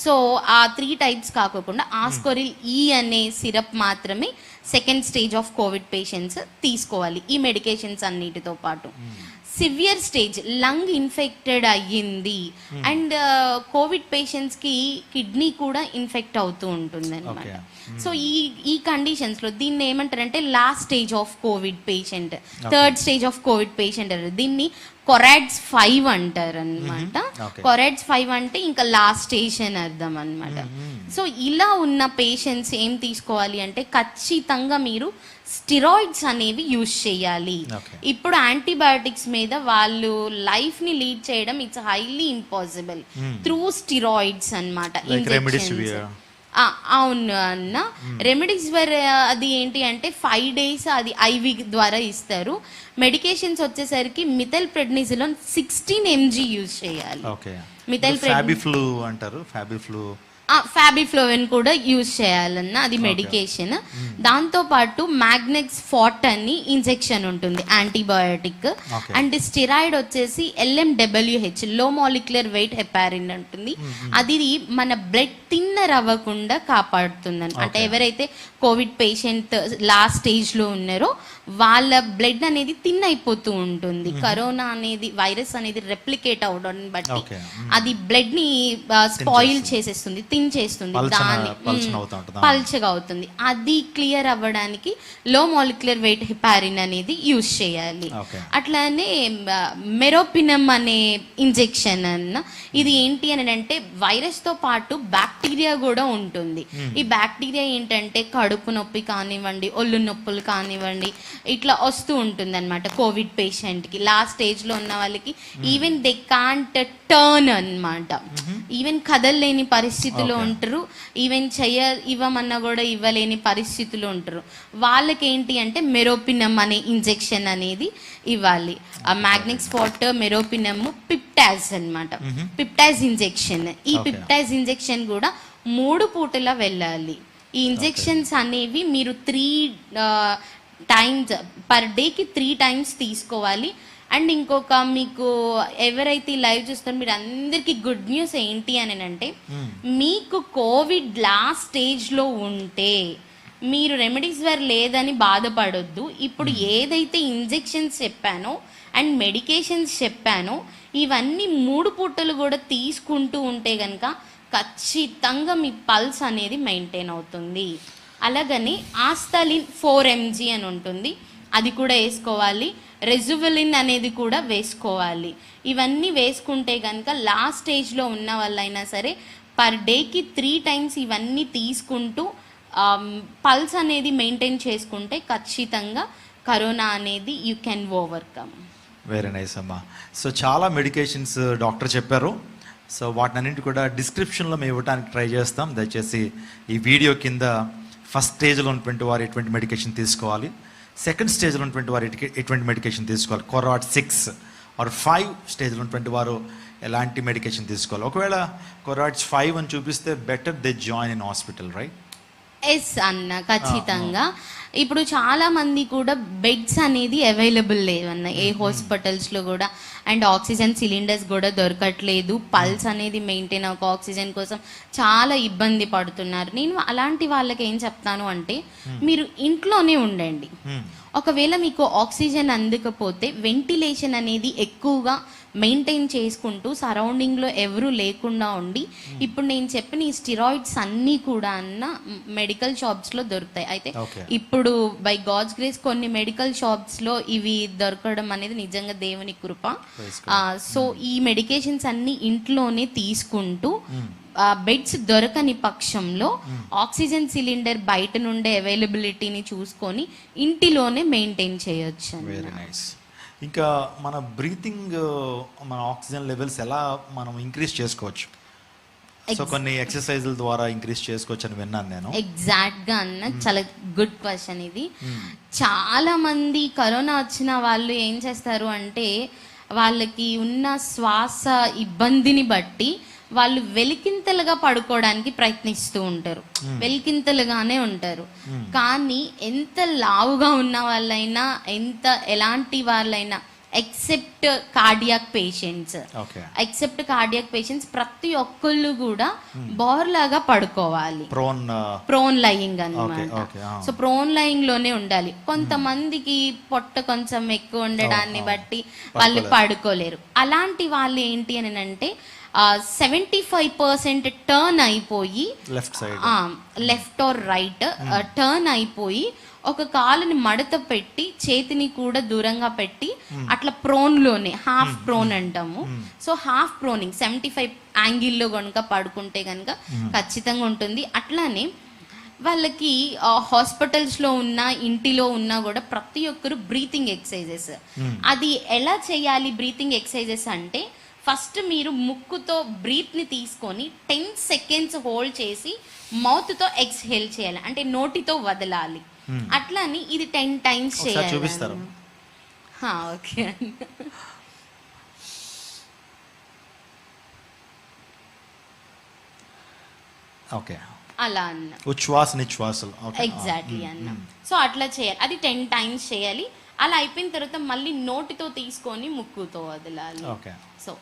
[SPEAKER 2] సో ఆ 3 types కాకుండా ఆస్కోరిల్ ఈ అనే సిరప్ మాత్రమే second stage of covid patients తీసుకోవాలి ఈ మెడికేషన్స్ అన్నిటితో పాటు. సివియర్ స్టేజ్ లంగ్ ఇన్ఫెక్టెడ్ అయ్యింది అండ్ కోవిడ్ పేషెంట్స్కి కిడ్నీ కూడా ఇన్ఫెక్ట్ అవుతూ ఉంటుంది అనమాట. సో ఈ కండిషన్స్లో దీన్ని ఏమంటారంటే last stage of Covid patient, third stage of Covid patient అంటారు. దీన్ని కొరాడ్స్ 5 అంటారు అనమాట. కొరాడ్స్ 5 అంటే ఇంకా లాస్ట్ స్టేజ్ అని అర్థం అనమాట. సో ఇలా ఉన్న పేషెంట్స్ ఏం తీసుకోవాలి అంటే ఖచ్చితంగా మీరు స్టిరాయిడ్స్ అనేవి యూజ్ చేయాలి. ఇప్పుడు యాంటీబయాటిక్స్ మీద వాళ్ళు లైఫ్ ని లీడ్ చేయడం it's highly impossible through steroids అన్నమాట. అవును అన్న. రెమెడీస్వర్ అది ఏంటి అంటే 5 days అది ఐవి ద్వారా ఇస్తారు. మెడికేషన్స్ వచ్చేసరికి మిథైల్ ప్రెడ్నిజోలోన్ 16 mg యూజ్ చేయాలి. మిథైల్
[SPEAKER 1] ఫ్యాబిఫ్లూ అంటారు,
[SPEAKER 2] ఫ్యాబిఫ్లోవెన్ కూడా యూజ్ చేయాలన్న, అది మెడికేషన్. దాంతోపాటు మ్యాగ్నెక్స్ ఫార్ట్ అని ఇంజెక్షన్ ఉంటుంది యాంటీబయాటిక్. అండ్ స్టిరాయిడ్ వచ్చేసి LMWH లో మాలిక్యులర్ వెయిట్ హెపారిన్ ఉంటుంది. అది మన బ్లడ్ థిన్నర్ అవ్వకుండా కాపాడుతుంది. అంటే ఎవరైతే కోవిడ్ పేషెంట్ లాస్ట్ స్టేజ్లో ఉన్నారో వాళ్ళ బ్లడ్ అనేది థిన్ అయిపోతూ ఉంటుంది. కరోనా అనేది వైరస్ అనేది రెప్లికేట్ అవడం బట్టి అది బ్లడ్ ని స్పాయిల్ చేసేస్తుంది, థిన్ చేస్తుంది, దాన్ని పల్చగా అవుతుంది. అది క్లియర్ అవ్వడానికి లో మాలిక్యులర్ వెయిట్ హెపారిన్ అనేది యూజ్ చేయాలి. అట్లానే మెరోపినమ్ అనే ఇంజెక్షన్ అన్న, ఇది ఏంటి అని అంటే వైరస్ తో పాటు బ్యాక్టీరియా కూడా ఉంటుంది. ఈ బ్యాక్టీరియా ఏంటంటే కడుపు నొప్పి కానివ్వండి, ఒళ్ళు నొప్పులు కానివ్వండి, ఇట్లా వస్తూ ఉంటుంది అనమాట కోవిడ్ పేషెంట్కి. లాస్ట్ స్టేజ్లో ఉన్న వాళ్ళకి ఈవెన్ దే కాంట్ టర్న్ అనమాట, ఈవెన్ కదలలేని పరిస్థితిలో ఉంటారు, ఈవెన్ ఇవ్వమన్నా కూడా ఇవ్వలేని పరిస్థితులు ఉంటారు. వాళ్ళకి ఏంటి అంటే మెరోపినమ్ అనే ఇంజెక్షన్ అనేది ఇవ్వాలి. ఆ మ్యాగ్నెక్స్ ఫార్ట్, మెరోపినమ్, పిప్టాజ్ అనమాట, పిప్టాజ్ ఇంజెక్షన్. ఈ పిప్టాజ్ ఇంజెక్షన్ కూడా 3 పూటలా వెళ్ళాలి. ఈ ఇంజెక్షన్స్ అనేవి మీరు 3 times పర్ డేకి 3 times తీసుకోవాలి. అండ్ ఇంకొక మీకు ఎవరైతే ఈ లైవ్ చూస్తారో మీరు అందరికీ గుడ్ న్యూస్ ఏంటి అని అంటే, మీకు కోవిడ్ లాస్ట్ స్టేజ్లో ఉంటే మీరు రెమెడీస్వేర్ లేదని బాధపడొద్దు. ఇప్పుడు ఏదైతే ఇంజెక్షన్స్ చెప్పానో అండ్ మెడికేషన్స్ చెప్పానో ఇవన్నీ 3 పూటలు కూడా తీసుకుంటూ ఉంటే కనుక ఖచ్చితంగా మీ పల్స్ అనేది మెయింటైన్ అవుతుంది. అలాగని ఆస్తాలిన్ 4 mg అని ఉంటుంది, అది కూడా వేసుకోవాలి. రెజువలిన్ అనేది కూడా వేసుకోవాలి. ఇవన్నీ వేసుకుంటే కనుక లాస్ట్ స్టేజ్లో ఉన్న వాళ్ళైనా సరే పర్ డేకి 3 times ఇవన్నీ తీసుకుంటూ పల్స్ అనేది మెయింటైన్ చేసుకుంటే ఖచ్చితంగా కరోనా అనేది you can overcome.
[SPEAKER 1] Very nice అమ్మా. సో చాలా మెడికేషన్స్ డాక్టర్ చెప్పారు. సో వాటినన్నింటి కూడా డిస్క్రిప్షన్లో మేము ఇవ్వడానికి ట్రై చేస్తాం. దయచేసి ఈ వీడియో కింద ఫస్ట్ స్టేజ్లో ఉన్నటువంటి వారు ఎటువంటి మెడికేషన్ తీసుకోవాలి, సెకండ్ స్టేజ్లో ఉన్నటువంటి వారు ఎటువంటి మెడికేషన్ తీసుకోవాలి, కొరాట్ 6 ఆర్ 5 స్టేజ్లో ఉన్నటువంటి వారు ఎలాంటి మెడికేషన్ తీసుకోవాలి. ఒకవేళ కొరాట్స్ 5 అని చూపిస్తే better they join in hospital, right?
[SPEAKER 2] Yes అన్న, ఖచ్చితంగా. ఇప్పుడు చాలా మంది కూడా బెడ్స్ అనేది అవైలబుల్ లేవన్న ఏ హాస్పిటల్స్లో కూడా, అండ్ ఆక్సిజన్ సిలిండర్స్ కూడా దొరకట్లేదు. పల్స్ అనేది మెయింటైన్ అవ్వక ఆక్సిజన్ కోసం చాలా ఇబ్బంది పడుతున్నారు. నేను అలాంటి వాళ్ళకి ఏం చెప్తాను అంటే, మీరు ఇంట్లోనే ఉండండి. ఒకవేళ మీకు ఆక్సిజన్ అందకపోతే వెంటిలేషన్ అనేది ఎక్కువగా మెయింటైన్ చేసుకుంటూ సరౌండింగ్లో ఎవరు లేకుండా ఉండి, ఇప్పుడు నేను చెప్పిన ఈ స్టిరాయిడ్స్ అన్నీ కూడా అన్న మెడికల్ షాప్స్లో దొరుకుతాయి. అయితే ఇప్పుడు బై గాడ్స్ గ్రేస్ కొన్ని మెడికల్ షాప్స్లో ఇవి దొరకడం అనేది నిజంగా దేవుని కృప. సో ఈ మెడికేషన్స్ అన్నీ ఇంట్లోనే తీసుకుంటూ బెడ్స్ దొరకని పక్షంలో ఆక్సిజన్ సిలిండర్ బయట నుండే అవైలబిలిటీని చూసుకొని ఇంటిలోనే మెయింటైన్ చేయొచ్చు.
[SPEAKER 1] Very nice. ఇంకా మన బ్రీతింగ్, మన ఆక్సిజన్ లెవెల్స్ ఎలా మనం ఇంక్రీజ్ చేసుకోవచ్చు? సో కొన్ని ఎక్సర్సైజుల ద్వారా ఇంక్రీజ్ చేసుకోవచ్చు అని విన్నాను నేను.
[SPEAKER 2] ఎగ్జాక్ట్గా అన్న, చాలా గుడ్ క్వశ్చన్ ఇది. చాలా మంది కరోనా వచ్చిన వాళ్ళు ఏం చేస్తారు అంటే, వాళ్ళకి ఉన్న శ్వాస ఇబ్బందిని బట్టి వాళ్ళు వెలికింతలుగా పడుకోవడానికి ప్రయత్నిస్తూ ఉంటారు, వెలికింతలుగానే ఉంటారు. కానీ ఎంత లావుగా ఉన్న వాళ్ళైనా, ఎలాంటి వాళ్ళైనా, ఎక్సెప్ట్ కార్డియాక్ పేషెంట్స్ ప్రతి ఒక్కళ్ళు కూడా బోర్లాగా పడుకోవాలి. ప్రోన్ లయింగ్ అన్నమాట. సో ప్రోన్ లయింగ్ లోనే ఉండాలి. కొంతమందికి పొట్ట కొంచెం ఎక్కువ ఉండడాన్ని బట్టి వాళ్ళు పడుకోలేరు. అలాంటి వాళ్ళు ఏంటి అని అంటే 75% టర్న్ అయిపోయి లెఫ్ట్ ఆర్ రైట్ టర్న్ అయిపోయి ఒక కాలుని మడత పెట్టి చేతిని కూడా దూరంగా పెట్టి అట్లా ప్రోన్లోనే హాఫ్ ప్రోన్ అంటాము. సో హాఫ్ ప్రోనింగ్ 75 యాంగిల్లో కనుక పడుకుంటే కనుక ఖచ్చితంగా ఉంటుంది. అట్లానే వాళ్ళకి హాస్పిటల్స్లో ఉన్న, ఇంటిలో ఉన్నా కూడా ప్రతి ఒక్కరు బ్రీతింగ్ ఎక్సర్సైజెస్, అది ఎలా చేయాలి? బ్రీతింగ్ ఎక్సర్సైజెస్ అంటే ఫస్ట్ మీరు ముక్కుతో బ్రీత్ని తీసుకొని 10 seconds హోల్డ్ చేసి మౌత్తో ఎక్స్హేల్ చేయాలి, అంటే నోటితో వదలాలి. అట్లాని ఇది 10 times చేయాలి.
[SPEAKER 1] చూపిస్తారు.
[SPEAKER 2] ఓకే.
[SPEAKER 1] ఓకే,
[SPEAKER 2] అలా అన్న
[SPEAKER 1] ఉచ్ఛ్వాస నిశ్వాసలు.
[SPEAKER 2] ఎగ్జాక్ట్లీ అన్న. సో అట్లా చేయాలి, అది 10 times చేయాలి. అలా అయిపోయిన తర్వాత మళ్ళీ నోటితో తీసుకొని ముక్కుతో వదలాలి.
[SPEAKER 1] ఓకే.
[SPEAKER 2] సో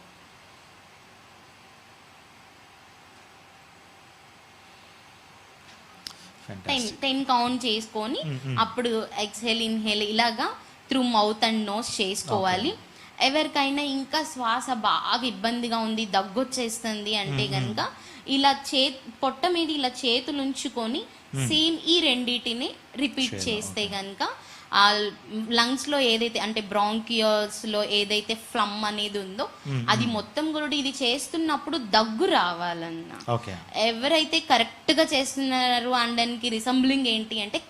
[SPEAKER 2] 10 కౌంట్ చేసుకొని అప్పుడు ఎక్స్హేల్, ఇన్హేల్ ఇలాగా త్రూ మౌత్ అండ్ నోస్ చేసుకోవాలి. ఎవరికైనా ఇంకా శ్వాస బాగా ఇబ్బందిగా ఉంది, దగ్గొచ్చేస్తుంది అంటే కనుక ఇలా పొట్ట మీద ఇలా చేతులు ఉంచుకొని సేమ్ ఈ రెండిటిని రిపీట్ చేస్తే కనుక ఆ లంగ్స్లో ఏదైతే అంటే బ్రాంకియల్స్లో ఏదైతే ఫ్లమ్ అనేది ఉందో అది మొత్తం కూడా ఇది చేస్తున్నప్పుడు దగ్గు రావాలన్న. ఎవరైతే కరెక్ట్గా చేస్తున్నారు అనడానికి రిసంబ్లింగ్ ఏంటి అంటే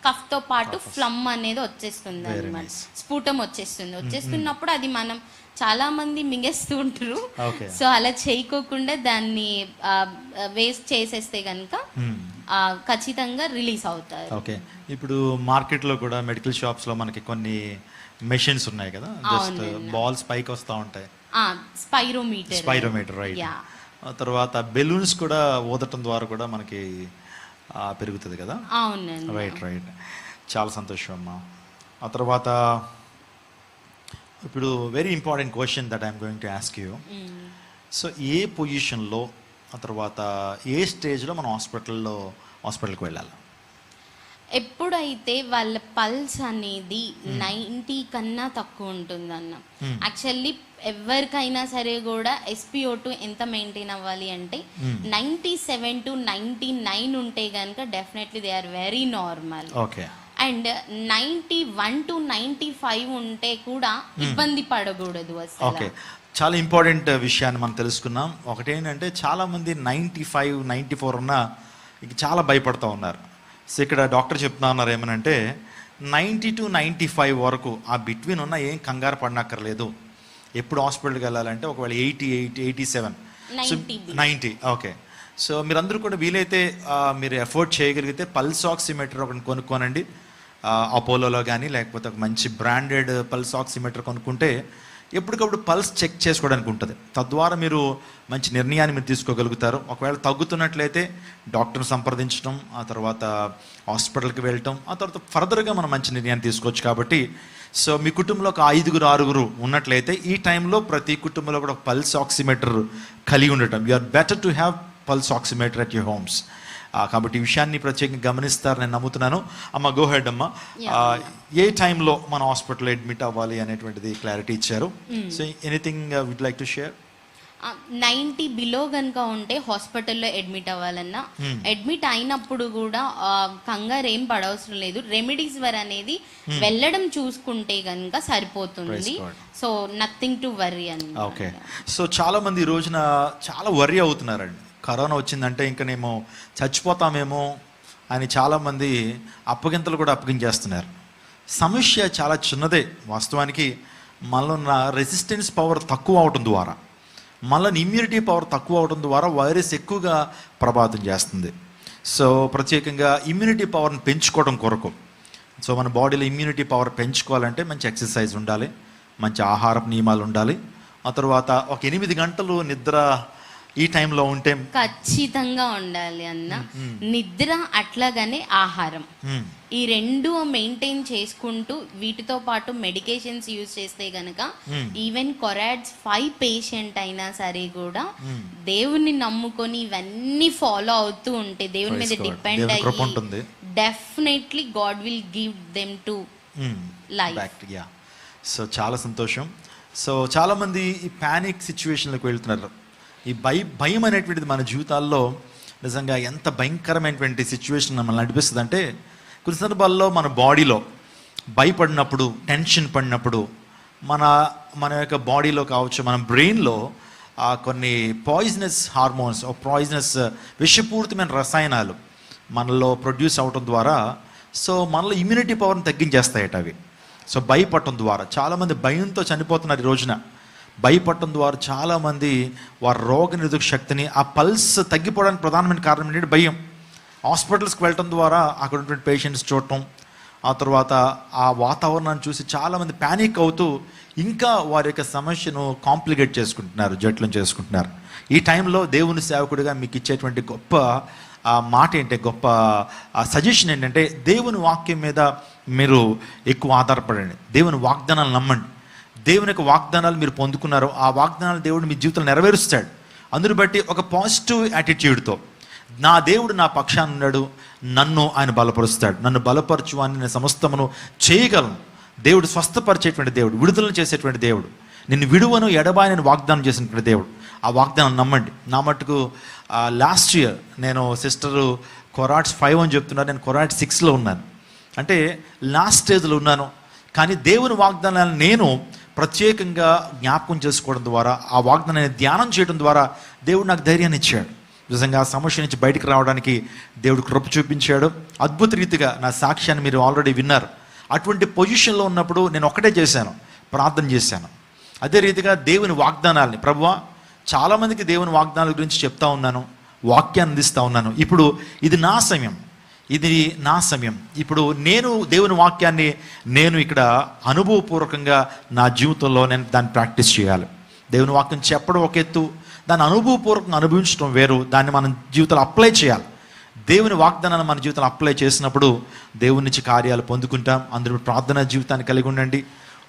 [SPEAKER 2] కఫ్తో పాటు ఫ్లమ్ అనేది వచ్చేస్తుంది అన్నమాట, స్ఫుటం వచ్చేస్తున్నప్పుడు అది మనం చాలా మంది మింగేస్తూ ఉంటారు. సో అలా చేయకోకుండా దాన్ని వేస్ట్ చేసేస్తే కనుక ఖచ్చితంగా రిలీజ్ అవుతారు.
[SPEAKER 1] ఓకే. ఇప్పుడు మార్కెట్లో కూడా మెడికల్ షాప్స్లో మనకి కొన్ని మెషిన్స్ ఉన్నాయి కదా, జస్ట్ బాల్స్ పైకి వస్తూ ఉంటాయి, స్పైరోమీటర్ రైట్. తర్వాత బెలూన్స్ కూడా ఊదటం ద్వారా కూడా మనకి పెరుగుతుంది కదా.
[SPEAKER 2] అవునండి.
[SPEAKER 1] రైట్. చాలా సంతోషం అమ్మా. ఆ తర్వాత ఇప్పుడు very important question that I'm going to ask you. So ఏ పొజిషన్లో, ఆ తర్వాత ఏ స్టేజ్లో మనం హాస్పిటల్కి వెళ్ళాలి?
[SPEAKER 2] ఎప్పుడైతే వాళ్ళ పల్స్ అనేది 90 కన్నా తక్కువ ఉంటుందన్న. యాక్చువల్లీ ఎవరికైనా సరే కూడా SpO2 ఎంత మెయింటైన్ అవ్వాలి అంటే 97 to 99 ఉంటే కనుక definitely they are very normal.
[SPEAKER 1] Okay.
[SPEAKER 2] And 91 to 95 ఉంటే కూడా ఇబ్బంది పడకూడదు అసలు.
[SPEAKER 1] ఓకే, చాలా ఇంపార్టెంట్ విషయాన్ని మనం తెలుసుకున్నాం. ఒకటేంటంటే చాలామంది 95, 94 ఉన్నా ఇక చాలా భయపడుతూ ఉన్నారు. సో ఇక్కడ డాక్టర్ చెప్తా ఉన్నారు ఏమనంటే 90 to 95 వరకు ఆ బిట్వీన్ ఉన్న ఏం కంగారు పడనక్కర్లేదు. ఎప్పుడు హాస్పిటల్కి వెళ్ళాలంటే ఒకవేళ 88, 87, 90. ఓకే. సో మీరందరూ కూడా వీలైతే మీరు ఎఫోర్డ్ చేయగలిగితే పల్స్ ఆక్సిమీటర్ ఒకటి కొనుక్కోనండి. అపోలోలో కానీ లేకపోతే ఒక మంచి బ్రాండెడ్ పల్స్ ఆక్సిమీటర్ కొనుక్కుంటే ఎప్పటికప్పుడు పల్స్ చెక్ చేసుకోవడానికి ఉంటుంది. తద్వారా మీరు మంచి నిర్ణయాన్ని మీరు తీసుకోగలుగుతారు. ఒకవేళ తగ్గుతున్నట్లయితే డాక్టర్ని సంప్రదించడం, ఆ తర్వాత హాస్పిటల్కి వెళ్ళటం, ఆ తర్వాత ఫర్దర్గా మనం మంచి నిర్ణయాన్ని తీసుకోవచ్చు. కాబట్టి సో మీ కుటుంబంలో ఒక 5, 6 ఉన్నట్లయితే ఈ టైంలో ప్రతి కుటుంబంలో కూడా ఒక పల్స్ ఆక్సిమీటర్ కలిగి ఉండటం. You are better to have pulse oximeter at your homes. కాబట్టి ఈ విషయాన్ని ప్రత్యేకంగా గమనిస్తారు నేను నమ్ముతున్నాను. అమ్మ, గో హెడ్ అమ్మ. ఏ టైంలో మన హాస్పిటల్లో అడ్మిట్ అవ్వాలి అనేటువంటిది క్లారిటీ ఇచ్చారు. So anything would like to share?
[SPEAKER 2] 90 below కనుక ఉంటే హాస్పిటల్లో అడ్మిట్ అవ్వాలన్నా, అడ్మిట్ అయినప్పుడు కూడా కంగారు ఏం పడవసరం లేదు. రెమెడీస్ వర్ అనేది వెళ్ళడం చూసుకుంటే కనుక సరిపోతుంది. సో నథింగ్ టు వర్రీ అని.
[SPEAKER 1] ఓకే. సో చాలా మంది ఈ రోజున చాలా వర్రీ అవుతున్నారండి. కరోనా వచ్చిందంటే ఇంకనేమో చచ్చిపోతామేమో అని చాలామంది అప్పగింతలు కూడా అప్పగించేస్తున్నారు. సమస్య చాలా చిన్నదే. వాస్తవానికి మనలో ఉన్న రెసిస్టెన్స్ పవర్ తక్కువ అవడం ద్వారా, మళ్ళీ ఇమ్యూనిటీ పవర్ తక్కువ అవడం ద్వారా వైరస్ ఎక్కువగా ప్రభావితం చేస్తుంది. సో ప్రత్యేకంగా ఇమ్యూనిటీ పవర్ని పెంచుకోవడం కొరకు, సో మన బాడీలో ఇమ్యూనిటీ పవర్ పెంచుకోవాలంటే మంచి ఎక్సర్సైజ్ ఉండాలి, మంచి ఆహారపు నియమాలు ఉండాలి. ఆ తర్వాత ఒక 8 గంటలు నిద్ర ఈ టైంలో ఉంటే
[SPEAKER 2] ఖచ్చితంగా ఉండాలి అన్న. నిద్ర అట్లాగానే ఆహారం, ఈ రెండు మెయింటైన్ చేసుకుంటూ వీటితో పాటు మెడికేషన్స్ యూజ్ చేస్తే గనక ఈవెన్ కొరాడ్స్ 5 పేషెంట్ అయినా సరే కూడా దేవుని నమ్ముకొని ఇవన్నీ ఫాలో అవుతూ ఉంటే, దేవుని మీద డిపెండ్ అయ్యి definitely God will give them to life.
[SPEAKER 1] So చాలా సంతోషం. సో చాలామంది ఈ ప్యానిక్ సిచ్యువేషన్లోకి వెళ్తున్నారు. ఈ భయం అనేటువంటిది మన జీవితాల్లో నిజంగా ఎంత భయంకరమైనటువంటి సిచ్యువేషన్ మనల్ని నడిపిస్తుంది అంటే, కొన్ని సందర్భాల్లో మన బాడీలో భయపడినప్పుడు, టెన్షన్ పడినప్పుడు మన యొక్క బాడీలో కావచ్చు, మన బ్రెయిన్లో కొన్ని పాయిజనస్ హార్మోన్స్, పాయిజనస్ విషపూరితమైన రసాయనాలు మనలో ప్రొడ్యూస్ అవటం ద్వారా సో మనలో ఇమ్యూనిటీ పవర్ని తగ్గించేస్తాయట అవి. సో భయపడటం ద్వారా చాలామంది భయంతో చనిపోతున్నారు ఈ రోజున. భయపడటం ద్వారా చాలామంది వారి రోగనిరోధక శక్తిని, ఆ పల్స్ తగ్గిపోవడానికి ప్రధానమైన కారణం ఏంటంటే భయం. హాస్పిటల్స్కి వెళ్ళటం ద్వారా అక్కడ ఉన్నటువంటి పేషెంట్స్ చూడటం, ఆ తర్వాత ఆ వాతావరణాన్ని చూసి చాలామంది ప్యానిక్ అవుతూ ఇంకా వారి యొక్క సమస్యను కాంప్లికేట్ చేసుకుంటున్నారు, జట్లం చేసుకుంటున్నారు. ఈ టైంలో దేవుని సేవకుడిగా మీకు ఇచ్చేటువంటి గొప్ప మాట ఏంటంటే, గొప్ప సజెషన్ ఏంటంటే, దేవుని వాక్యం మీద మీరు ఎక్కువ ఆధారపడండి. దేవుని వాగ్దానాలు నమ్మండి. దేవుని యొక్క వాగ్దానాలు మీరు పొందుకున్నారో ఆ వాగ్దానాలు దేవుడు మీ జీవితంలో నెరవేరుస్తాడు. అందుని బట్టి ఒక పాజిటివ్ యాటిట్యూడ్తో, నా దేవుడు నా పక్షాన ఉన్నాడు, నన్ను ఆయన బలపరుస్తాడు, నన్ను బలపరచు అని నేను సమస్తమును చేయగలను. దేవుడు స్వస్థపరిచేటువంటి దేవుడు, విడుదల చేసేటువంటి దేవుడు, నిన్ను విడువను ఎడబాయని వాగ్దానం చేసినటువంటి దేవుడు. ఆ వాగ్దానం నమ్మండి. నా మట్టుకు లాస్ట్ ఇయర్ నేను సిస్టరు కొరాట్స్ 5 అని చెప్తున్నారు, నేను కొరాట్స్ 6లో ఉన్నాను. అంటే లాస్ట్ స్టేజ్లో ఉన్నాను. కానీ దేవుని వాగ్దానాలను నేను ప్రత్యేకంగా జ్ఞాపకం చేసుకోవడం ద్వారా, ఆ వాగ్దానాన్ని ధ్యానం చేయడం ద్వారా దేవుడు నాకు ధైర్యాన్ని ఇచ్చాడు. నిజంగా ఆ సమస్య నుంచి బయటకు రావడానికి దేవుడు కృప చూపించాడు. అద్భుత రీతిగా నా సాక్ష్యాన్ని మీరు ఆల్రెడీ విన్నారు. అటువంటి పొజిషన్లో ఉన్నప్పుడు నేను ఒక్కటే చేశాను, ప్రార్థన చేశాను. అదే రీతిగా దేవుని వాగ్దానాల్ని, ప్రభువా చాలామందికి దేవుని వాగ్దానాల గురించి చెప్తా ఉన్నాను, వాక్యాన్ని అందిస్తూ ఉన్నాను. ఇప్పుడు ఇది నా సమయం, ఇది నా సమయం. ఇప్పుడు నేను దేవుని వాక్యాన్ని నేను ఇక్కడ అనుభవపూర్వకంగా నా జీవితంలో నేను దాన్ని ప్రాక్టీస్ చేయాలి. దేవుని వాక్యం చెప్పడం ఒక ఎత్తు, దాన్ని అనుభవపూర్వకంగా అనుభవించడం వేరు. దాన్ని మన జీవితంలో అప్లై చేయాలి. దేవుని వాగ్దానాన్ని మన జీవితంలో అప్లై చేసినప్పుడు దేవుని నుంచి కార్యాలు పొందుకుంటాం. అందరూ ప్రార్థనా జీవితాన్ని కలిగి ఉండండి.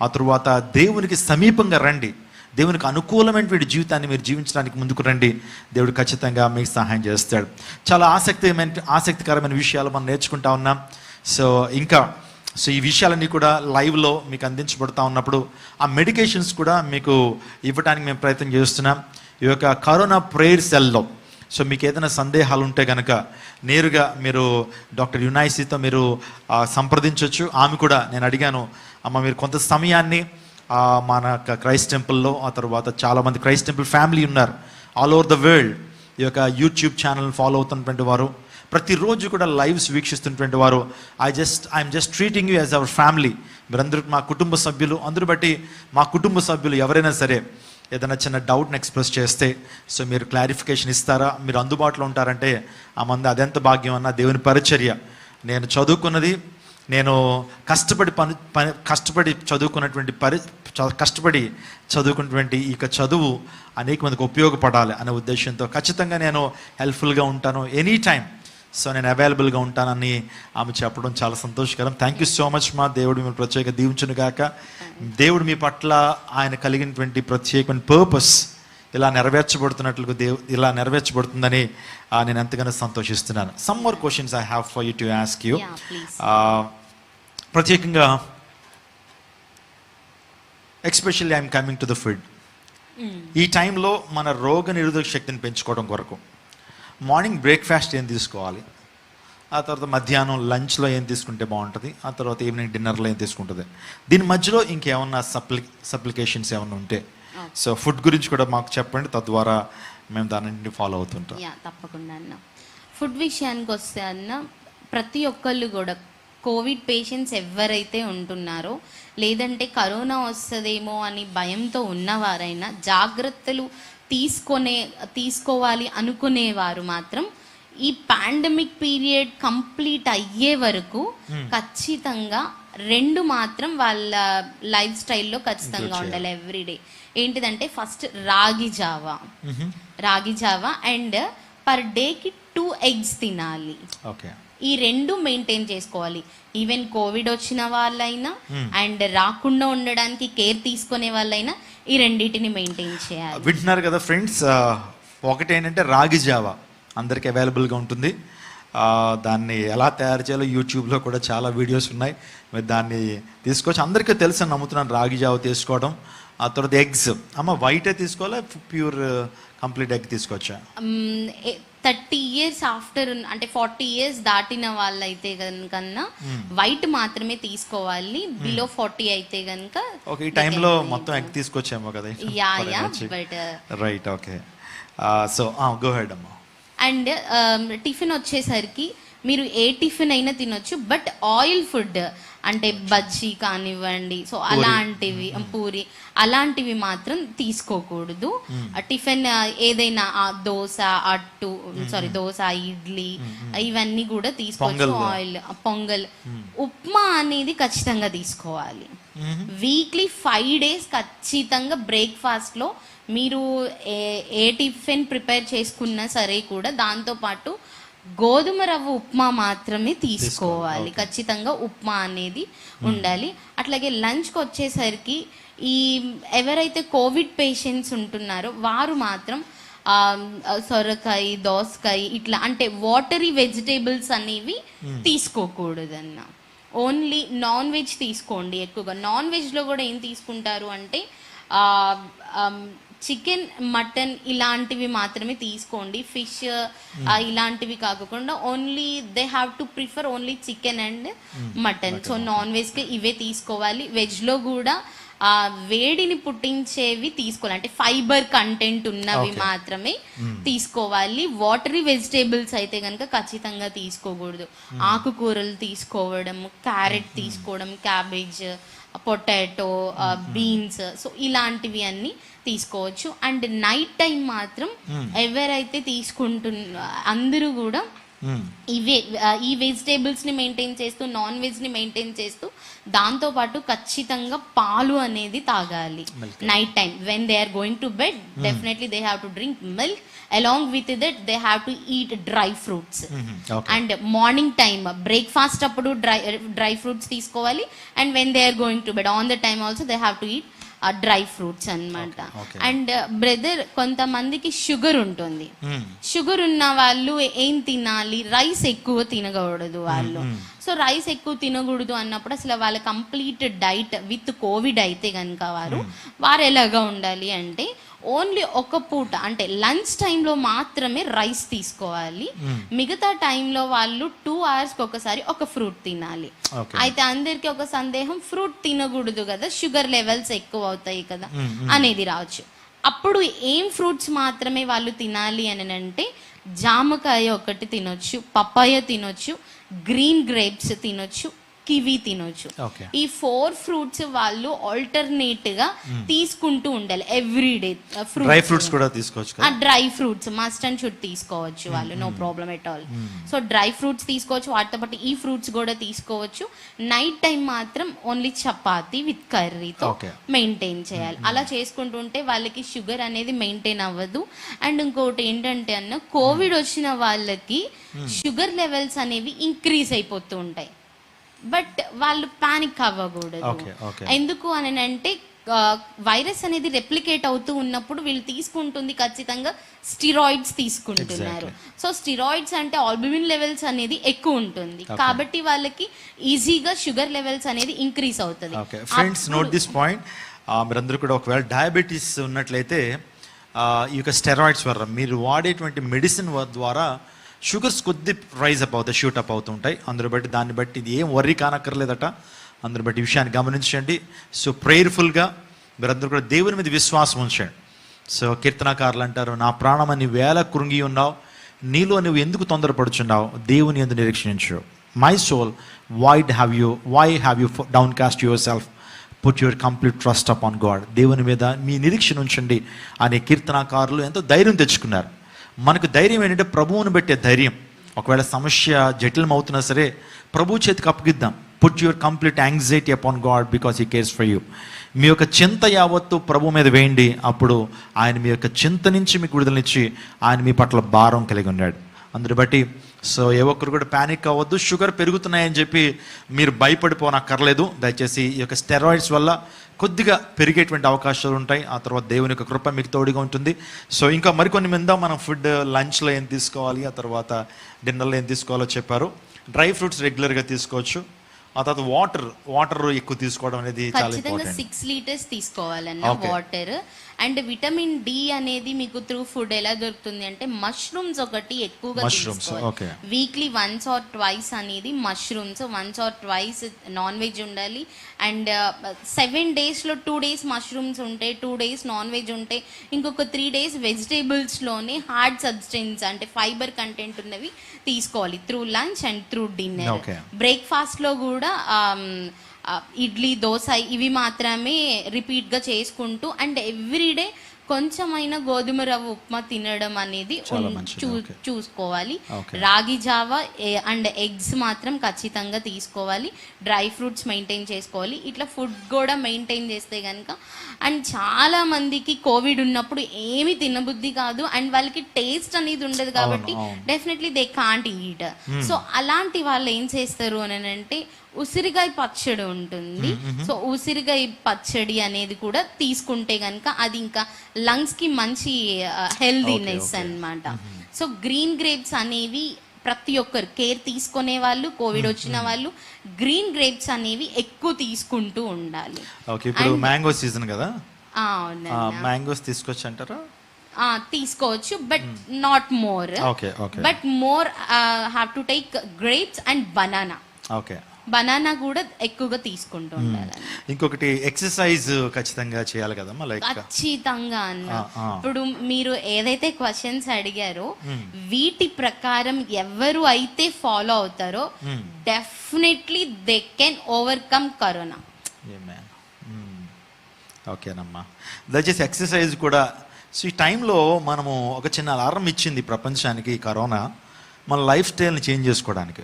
[SPEAKER 1] ఆ తరువాత దేవునికి సమీపంగా రండి, దేవునికి అనుకూలమైనటువంటి జీవితాన్ని మీరు జీవించడానికి ముందుకు రండి. దేవుడు ఖచ్చితంగా మీకు సహాయం చేస్తాడు. చాలా ఆసక్తికరమైన విషయాలు మనం నేర్చుకుంటా ఉన్నాం. సో ఈ విషయాలన్నీ కూడా లైవ్లో మీకు అందించబడుతూ ఉన్నప్పుడు ఆ మెడికేషన్స్ కూడా మీకు ఇవ్వడానికి మేము ప్రయత్నం చేస్తున్నాం ఈ యొక్క కరోనా ప్రేయర్ సెల్లో. సో మీకు ఏదైనా సందేహాలు ఉంటే కనుక నేరుగా మీరు డాక్టర్ యునైసీతో మీరు సంప్రదించవచ్చు. ఆమె కూడా, నేను అడిగాను, అమ్మ మీరు కొంత సమయాన్ని మన క్రైస్ట్ టెంపుల్లో, ఆ తర్వాత చాలామంది క్రైస్ట్ టెంపుల్ ఫ్యామిలీ ఉన్నారు ఆల్ ఓవర్ ద వరల్డ్, ఈ యొక్క యూట్యూబ్ ఛానల్ ఫాలో అవుతున్నటువంటి వారు, ప్రతిరోజు కూడా లైవ్స్ వీక్షిస్తున్నటువంటి వారు, I'm just treating you as our family. మీరందరూ మా కుటుంబ సభ్యులు. అందరూ బట్టి మా కుటుంబ సభ్యులు ఎవరైనా సరే ఏదైనా చిన్న డౌట్ని ఎక్స్ప్రెస్ చేస్తే సో మీరు క్లారిఫికేషన్ ఇస్తారా, మీరు అందుబాటులో ఉంటారంటే ఆ మంది అదెంత భాగ్యం అన్న దేవుని పరిచర్య. నేను చదువుకున్నది, నేను కష్టపడి చదువుకున్నటువంటి ఈ చదువు అనేక మందికి ఉపయోగపడాలి అనే ఉద్దేశంతో ఖచ్చితంగా నేను హెల్ప్ఫుల్గా ఉంటాను, ఎనీ టైం. సో నేను అవైలబుల్గా ఉంటానని ఆమె చెప్పడం చాలా సంతోషకరం. థ్యాంక్ యూ సో మచ్ మా. దేవుడు మిమ్మల్ని ప్రత్యేక దీవించును గాక. దేవుడు మీ పట్ల ఆయన కలిగినటువంటి ప్రత్యేకమైన పర్పస్ ఇలా నెరవేర్చబడుతుందని నేను ఎంతగానో సంతోషిస్తున్నాను. Some more questions I have for you to ask you. ప్రత్యేకంగా especially I'm coming to the food. ఈ టైంలో మన రోగ నిరోధక శక్తిని పెంచుకోవడం కొరకు మార్నింగ్ బ్రేక్ఫాస్ట్ ఏం తీసుకోవాలి, ఆ తర్వాత మధ్యాహ్నం లంచ్లో ఏం తీసుకుంటే బాగుంటుంది, ఆ తర్వాత ఈవినింగ్ డిన్నర్లో ఏం తీసుకుంటుంది, దీని మధ్యలో ఇంకేమన్నా సప్లికేషన్స్ ఏమన్నా ఉంటే సో ఫుడ్ గురించి కూడా మాకు చెప్పండి, తద్వారా మేము దానిని ఫాలో అవుతుంటాం.
[SPEAKER 2] తప్పకుండా అన్న. ఫుడ్ విషయానికి వస్తే అన్న, ప్రతి ఒక్కళ్ళు కూడా కోవిడ్ పేషెంట్స్ ఎవరైతే ఉంటున్నారో, లేదంటే కరోనా వస్తుందేమో అని భయంతో ఉన్నవారైనా, జాగ్రత్తలు తీసుకోవాలి అనుకునేవారు మాత్రం ఈ పాండమిక్ పీరియడ్ కంప్లీట్ అయ్యే వరకు ఖచ్చితంగా 2 మాత్రం వాళ్ళ లైఫ్ స్టైల్లో ఖచ్చితంగా ఉండాలి ఎవ్రీడే. ఏంటిదంటే ఫస్ట్ రాగి జావా అండ్ పర్ డేకి 2 eggs తినాలి. ఈ 2 మెయింటైన్ చేసుకోవాలి. ఈవెన్ కోవిడ్ వచ్చిన వాళ్ళైనా అండ్ రాకుండా ఉండడానికి కేర్ తీసుకునే వాళ్ళైనా ఈ రెండింటిని మెయింటైన్ చేయాలి.
[SPEAKER 1] వింటున్నారు కదా ఫ్రెండ్స్, ఒకటి ఏంటంటే రాగి జావా అందరికి అవైలబుల్గా ఉంటుంది. దాన్ని ఎలా తయారు చేయాలో యూట్యూబ్లో కూడా చాలా వీడియోస్ ఉన్నాయి, మీరు దాన్ని తీసుకోవచ్చు. అందరికీ తెలుసు అని నమ్ముతున్నాను రాగి జావ తీసుకోవడం. ఆ తర్వాత ఎగ్స్, అమ్మ వైటే తీసుకోవాలా ప్యూర్ కంప్లీట్ ఎగ్ తీసుకోవచ్చా?
[SPEAKER 2] 30 years ఆఫ్టర్, అంటే 40 years దాటిన వాళ్ళైతే కన్నా వైట్ మాత్రమే తీసుకోవాలి. బిలో 40 అయితే కనుక
[SPEAKER 1] ఈ టైంలో మొత్తం ఎగ్ తీసుకోవచ్చేమో కదా.
[SPEAKER 2] But
[SPEAKER 1] right, okay. So go head అమ్మా.
[SPEAKER 2] అండ్ టిఫిన్ వచ్చేసరికి మీరు ఏ టిఫిన్ అయినా తినొచ్చు, బట్ ఆయిల్ ఫుడ్ అంటే బజ్జీ కానివ్వండి, సో అలాంటివి, పూరి అలాంటివి మాత్రం తీసుకోకూడదు. టిఫిన్ ఏదైనా దోశ, దోశ, ఇడ్లీ ఇవన్నీ కూడా తీసుకోవచ్చు. ఆయిల్, పొంగల్, ఉప్మా అనేది ఖచ్చితంగా తీసుకోవాలి. వీక్లీ 5 days ఖచ్చితంగా బ్రేక్ఫాస్ట్లో మీరు ఏ టిఫిన్ ప్రిపేర్ చేసుకున్నా సరే కూడా దాంతోపాటు గోధుమ రవ్వ ఉప్మా మాత్రమే తీసుకోవాలి. ఖచ్చితంగా ఉప్మా అనేది ఉండాలి. అట్లాగే లంచ్కి వచ్చేసరికి ఎవరైతే కోవిడ్ పేషెంట్స్ ఉంటున్నారో వారు మాత్రం సొరకాయ, దోసకాయ ఇట్లా అంటే వాటరీ వెజిటేబుల్స్ అనేవి తీసుకోకూడదన్న. ఓన్లీ నాన్ వెజ్ తీసుకోండి ఎక్కువగా. నాన్ వెజ్లో కూడా ఏం తీసుకుంటారు అంటే చికెన్, మటన్ ఇలాంటివి మాత్రమే తీసుకోండి. ఫిష్ ఇలాంటివి కాకుండా only they have to prefer only chicken and mutton. So non వెజ్కి ఇవే తీసుకోవాలి. వెజ్లో కూడా వేడిని పుట్టించేవి తీసుకోవాలి, అంటే ఫైబర్ కంటెంట్ ఉన్నవి మాత్రమే తీసుకోవాలి. వాటరీ వెజిటేబుల్స్ అయితే కనుక ఖచ్చితంగా తీసుకోకూడదు. ఆకుకూరలు తీసుకోవడం, క్యారెట్ తీసుకోవడం, క్యాబేజ్, పొటాటో, బీన్స్, సో ఇలాంటివి అన్ని తీసుకోవచ్చు. అండ్ నైట్ టైం మాత్రం ఎవరైతే అందరూ కూడా ఈ వెజిటేబుల్స్ని మెయింటైన్ చేస్తూ నాన్ వెజ్ని మెయింటైన్ చేస్తూ దాంతోపాటు ఖచ్చితంగా పాలు అనేది తాగాలి. Night time when they are going to bed definitely they have to drink milk. Along with that they have to eat dry fruits. And morning time breakfast అప్పుడు డ్రై ఫ్రూట్స్ తీసుకోవాలి. And when they are going to bed on the time also they have to eat dry fruits అన్నమాట. And brother, కొంతమందికి sugar ఉంటుంది. Sugar ఉన్న వాళ్ళు ఏం తినాలి? Rice ఎక్కువ తినకూడదు వాళ్ళు. సో రైస్ ఎక్కువ తినకూడదు అన్నప్పుడు అసలు వాళ్ళ కంప్లీట్ డైట్ విత్ కోవిడ్ అయితే కనుక వారు ఎలాగా ఉండాలి అంటే ఓన్లీ ఒక పూట అంటే లంచ్ టైంలో మాత్రమే రైస్ తీసుకోవాలి. మిగతా టైంలో వాళ్ళు 2 hours ఒకసారి ఒక ఫ్రూట్ తినాలి. అయితే అందరికి ఒక సందేహం, ఫ్రూట్ తినకూడదు కదా, షుగర్ లెవెల్స్ ఎక్కువ అవుతాయి కదా అనేది రావచ్చు. అప్పుడు ఏం ఫ్రూట్స్ మాత్రమే వాళ్ళు తినాలి అని అంటే జామకాయ ఒకటి తినొచ్చు, పప్పాయ తినొచ్చు, గ్రీన్ గ్రేప్స్ తినొచ్చు, కివి తినొచ్చు. ఈ 4 ఫ్రూట్స్ వాళ్ళు ఆల్టర్నేట్ గా తీసుకుంటూ ఉండాలి ఎవ్రీడే.
[SPEAKER 1] డ్రై ఫ్రూట్స్ కూడా తీసుకోవచ్చు.
[SPEAKER 2] Dry fruits must and should తీసుకోవచ్చు వాళ్ళు, no problem at all. So dry fruits తీసుకోవచ్చు, వాటితో పాటు ఈ ఫ్రూట్స్ కూడా తీసుకోవచ్చు. నైట్ టైం మాత్రం ఓన్లీ చపాతి విత్ కర్రీతో మెయింటైన్ చేయాలి. అలా చేసుకుంటుంటే వాళ్ళకి షుగర్ అనేది మెయింటైన్ అవ్వదు. అండ్ ఇంకోటి ఏంటంటే అన్న, కోవిడ్ వచ్చిన వాళ్ళకి షుగర్ లెవెల్స్ అనేవి ఇంక్రీజ్ అయిపోతూ ఉంటాయి. బట్ వాళ్ళు పానిక్ అవ్వకూడదు. ఎందుకు అని అంటే వైరస్ అనేది రెప్లికేట్ అవుతూ ఉన్నప్పుడు వీళ్ళు తీసుకుంటుంది ఖచ్చితంగా స్టిరాయిడ్స్ తీసుకుంటున్నారు. సో స్టిరాయిడ్స్ అంటే ఆల్బుమిన్ లెవెల్స్ అనేది ఎక్కువ ఉంటుంది కాబట్టి వాళ్ళకి ఈజీగా షుగర్ లెవెల్స్ అనేది ఇంక్రీజ్ అవుతుంది.
[SPEAKER 1] Friends, note this point. మీరందరూ కూడా ఒకవేళ డయాబెటీస్ ఉన్నట్లయితే ఈ యొక్క స్టెరాయిడ్స్ వల్ల మీరు వాడేటువంటి మెడిసిన్ ద్వారా షుగర్స్ కొద్ది రైజ్ అప్ అవుతాయి, షూట్ అప్ అవుతుంటాయి. అందరూ బట్టి దాన్ని బట్టి ఇది ఏం వర్రీ కానక్కర్లేదట. అందరూ బట్టి ఈ విషయాన్ని గమనించండి. సో ప్రేయర్ఫుల్గా మీరందరూ కూడా దేవుని మీద విశ్వాసం ఉంచండి. సో కీర్తనకారులు అంటారు, నా ప్రాణమని వేళ కృంగి ఉన్నావు, నీలో నువ్వు ఎందుకు తొందరపడుచున్నావు, దేవుని యందు నిరీక్షించు. My soul why have you down cast yourself, put your complete trust upon God. దేవుని మీద మీ నిరీక్షణ ఉంచండి అనే కీర్తనకారులు ఎంతో ధైర్యం తెచ్చుకున్నారు. మనకు ధైర్యం ఏంటంటే ప్రభువును పెట్టే ధైర్యం. ఒకవేళ సమస్య జటిలం అవుతున్నా సరే ప్రభు చేతికి అప్పగిద్దాం. Put your complete anxiety upon God because he cares for you. మీ యొక్క చింత యావత్తు ప్రభు మీద వేయండి. అప్పుడు ఆయన మీ యొక్క చింత నుంచి మీకు విడుదలనిచ్చి ఆయన మీ పట్ల భారం కలిగి ఉన్నాడు. అందుని బట్టి సో ఏ ఒక్కరు కూడా ప్యానిక్ అవ్వద్దు. షుగర్ పెరుగుతున్నాయని చెప్పి మీరు భయపడిపోనక్కర్లేదు. దయచేసి ఈ యొక్క స్టెరాయిడ్స్ వల్ల కొద్దిగా పెరిగేటువంటి అవకాశాలు ఉంటాయి. ఆ తర్వాత దేవుని యొక్క కృప మీకు తోడుగా ఉంటుంది. సో ఇంకా మరికొన్ని మీద మనం ఫుడ్ లంచ్లో ఏం తీసుకోవాలి, ఆ తర్వాత డిన్నర్లో ఏం తీసుకోవాలో చెప్పారు. డ్రై ఫ్రూట్స్ రెగ్యులర్గా తీసుకోవచ్చు. ఆ తర్వాత వాటర్ ఎక్కువ తీసుకోవడం అనేది చాలా ఇంపార్టెంట్.
[SPEAKER 2] 6 liters తీసుకోవాలన్న వాటర్. అండ్ విటమిన్ డి అనేది మీకు త్రూ ఫుడ్ ఎలా దొరుకుతుంది అంటే మష్రూమ్స్ ఒకటి ఎక్కువగా తీసుకోవాలి. వీక్లీ 1 or 2 అనేది మష్రూమ్స్, 1 or 2 నాన్ వెజ్ ఉండాలి. అండ్ 7 daysలో 2 days మష్రూమ్స్ ఉంటాయి, 2 days నాన్ వెజ్ ఉంటాయి, ఇంకొక 3 days వెజిటేబుల్స్లోనే హార్డ్ సబ్స్టెన్స్ అంటే ఫైబర్ కంటెంట్ ఉన్నవి తీసుకోవాలి through lunch and through dinner. బ్రేక్ఫాస్ట్లో కూడా ఇడ్లీ, దోశ ఇవి మాత్రమే రిపీట్గా చేసుకుంటూ అండ్ ఎవ్రీడే కొంచెమైనా గోధుమ రవ్వ ఉప్మా తినడం అనేది చూసుకోవాలి. రాగి జావా అండ్ ఎగ్స్ మాత్రం ఖచ్చితంగా తీసుకోవాలి. డ్రై ఫ్రూట్స్ మెయింటైన్ చేసుకోవాలి. ఇట్లా ఫుడ్ కూడా మెయింటైన్ చేస్తే కనుక. అండ్ చాలా మందికి కోవిడ్ ఉన్నప్పుడు ఏమి తినబుద్ధి కాదు అండ్ వాళ్ళకి టేస్ట్ అనేది ఉండదు కాబట్టి definitely they can't eat. So అలాంటి వాళ్ళు ఏం చేస్తారు అని అంటే ఉసిరికాయ పచ్చడి ఉంటుంది. సో ఉసిరికాయ పచ్చడి అనేది కూడా తీసుకుంటే కనుక అది ఇంకా లంగ్స్ కి మంచి హెల్దీనెస్ అన్నమాట. సో గ్రీన్ గ్రేప్స్ అనేవి ప్రతి ఒక్కరు కేర్ తీసుకునే వాళ్ళు, కోవిడ్ వచ్చిన వాళ్ళు గ్రీన్ గ్రేప్స్ అనేవి ఎక్కువ తీసుకుంటూ ఉండాలి.
[SPEAKER 1] మ్యాంగో సీజన్ కదా, మ్యాంగోస్ తీసుకోవచ్చు అంటారా?
[SPEAKER 2] తీసుకోవచ్చు but not more. But more have to take grapes and banana. Banana కూడా ఎక్కువగా తీసుకుంటూ ఉండాలి.
[SPEAKER 1] ఇంకొకటి ఎక్సర్సైజ్ ఖచ్చితంగా చేయాలి కదా,
[SPEAKER 2] ఖచ్చితంగా అన్న. ఇప్పుడు మీరు ఏదైతే క్వశ్చన్స్ అడిగారో వీటి ప్రకారం ఎవరు అయితే ఫాలో అవుతారో definitely they can overcome corona.
[SPEAKER 1] ఓకేనమ్మా. దయచేసి ఎక్సర్సైజ్ కూడా. సో ఈ టైంలో మనము ఒక చిన్న అలారం ఇచ్చింది ప్రపంచానికి కరోనా. మన లైఫ్ స్టైల్ని చేంజ్ చేసుకోవడానికి.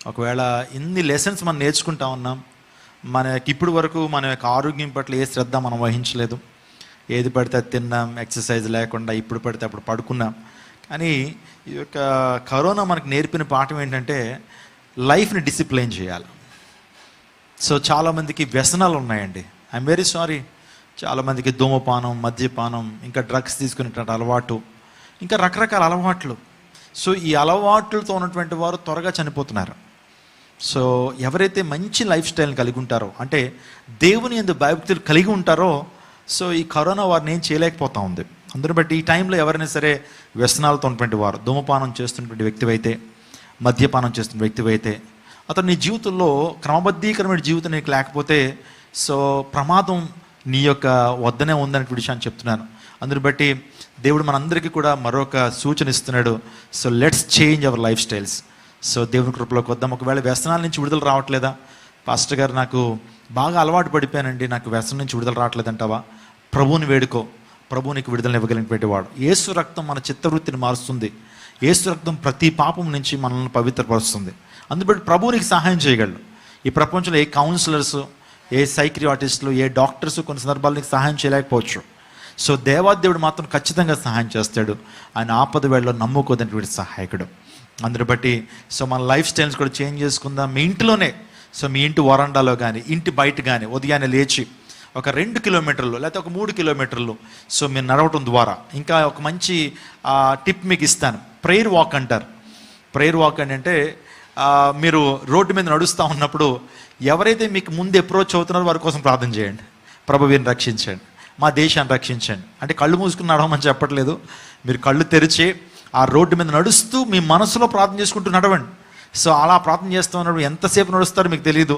[SPEAKER 1] ఒకవేళ ఇన్ని లెసన్స్ మనం నేర్చుకుంటా ఉన్నాం, మనకి ఇప్పుడు వరకు మన యొక్క ఆరోగ్యం పట్ల ఏ శ్రద్ధ మనం వహించలేదు, ఏది పడితే అది తిన్నాం, ఎక్సర్సైజ్ లేకుండా ఇప్పుడు పడితే అప్పుడు పడుకున్నాం. కానీ ఈ యొక్క కరోనా మనకు నేర్పిన పాఠం ఏంటంటే లైఫ్ని డిసిప్లైన్ చేయాలి. సో చాలామందికి వ్యసనాలు ఉన్నాయండి. I'm very sorry. చాలామందికి ధూమపానం, మద్యపానం, ఇంకా డ్రగ్స్ తీసుకునేటువంటి అలవాటు, ఇంకా రకరకాల అలవాట్లు. సో ఈ అలవాట్లతో ఉన్నటువంటి వారు త్వరగా చనిపోతున్నారు. సో ఎవరైతే మంచి లైఫ్ స్టైల్ని కలిగి ఉంటారో, అంటే దేవుని యందు భయభక్తులు కలిగి ఉంటారో, సో ఈ కరోనా వారిని ఏం చేయలేకపోతా ఉంది. అందుని బట్టి ఈ టైంలో ఎవరైనా సరే వ్యసనాలతో ఉన్నటువంటి వారు, ధూమపానం చేస్తున్నటువంటి వ్యక్తివైతే, మద్యపానం చేస్తున్న వ్యక్తివైతే, అతను నీ జీవితంలో క్రమబద్ధీకరమైన జీవితం నీకు లేకపోతే సో ప్రమాదం నీ యొక్క వద్దనే ఉందనే విషయాన్ని చెప్తున్నాను. అందుని బట్టి దేవుడు మనందరికీ కూడా మరొక సూచన ఇస్తున్నాడు. So let's change our life styles. So దేవుని కృపలోకి వద్దాం. ఒకవేళ వ్యసనాల నుంచి విడుదల రావట్లేదా, పాస్టర్ గారు నాకు బాగా అలవాటు పడిపోయానండి, నాకు వ్యసనం నుంచి విడుదల రావట్లేదంటావా, ప్రభువుని వేడుకో. ప్రభువు నీకు విడుదల ఇవ్వగలిగినటువంటి యేసు రక్తం మన చిత్తవృత్తిని మారుస్తుంది. యేసు రక్తం ప్రతి పాపం నుంచి మనల్ని పవిత్రపరుస్తుంది. అందుబట్టి ప్రభువు నీకు సహాయం చేయగలడు. ఈ ప్రపంచంలో ఏ కౌన్సిలర్స్, ఏ సైక్రియాటిస్టులు, ఏ డాక్టర్స్ కొన్ని సందర్భాలు నీకు సహాయం చేయలేకపోవచ్చు. సో దేవాదేవుడు మాత్రం ఖచ్చితంగా సహాయం చేస్తాడు. ఆయన ఆపద వేళలో నమ్ముకోదనేటువంటి సహాయకుడు. అందుని బట్టి సో మన లైఫ్ స్టైల్స్ కూడా చేంజ్ చేసుకుందాం. మీ ఇంట్లోనే, సో మీ ఇంటి వరండాలో కానీ, ఇంటి బయట కానీ ఉదయాన్నే లేచి ఒక 2 కిలోమీటర్లు లేకపోతే ఒక 3 కిలోమీటర్లు సో మీరు నడవటం ద్వారా, ఇంకా ఒక మంచి టిప్ మీకు ఇస్తాను. ప్రేయర్ వాక్ అంటారు. ప్రేయర్ వాక్ అంటే మీరు రోడ్డు మీద నడుస్తూ ఉన్నప్పుడు ఎవరైతే మీకు ముందు అప్రోచ్ అవుతున్నారో వారి కోసం ప్రార్థన చేయండి. ప్రభు వీరిని రక్షించండి, మా దేశాన్ని రక్షించండి. అంటే కళ్ళు మూసుకుని నడవమని చెప్పట్లేదు. మీరు కళ్ళు తెరిచి ఆ రోడ్డు మీద నడుస్తూ మీ మనసులో ప్రార్థన చేసుకుంటూ నడవండి. సో అలా ప్రార్థన చేస్తూ ఉన్నప్పుడు ఎంతసేపు నడుస్తారో మీకు తెలియదు.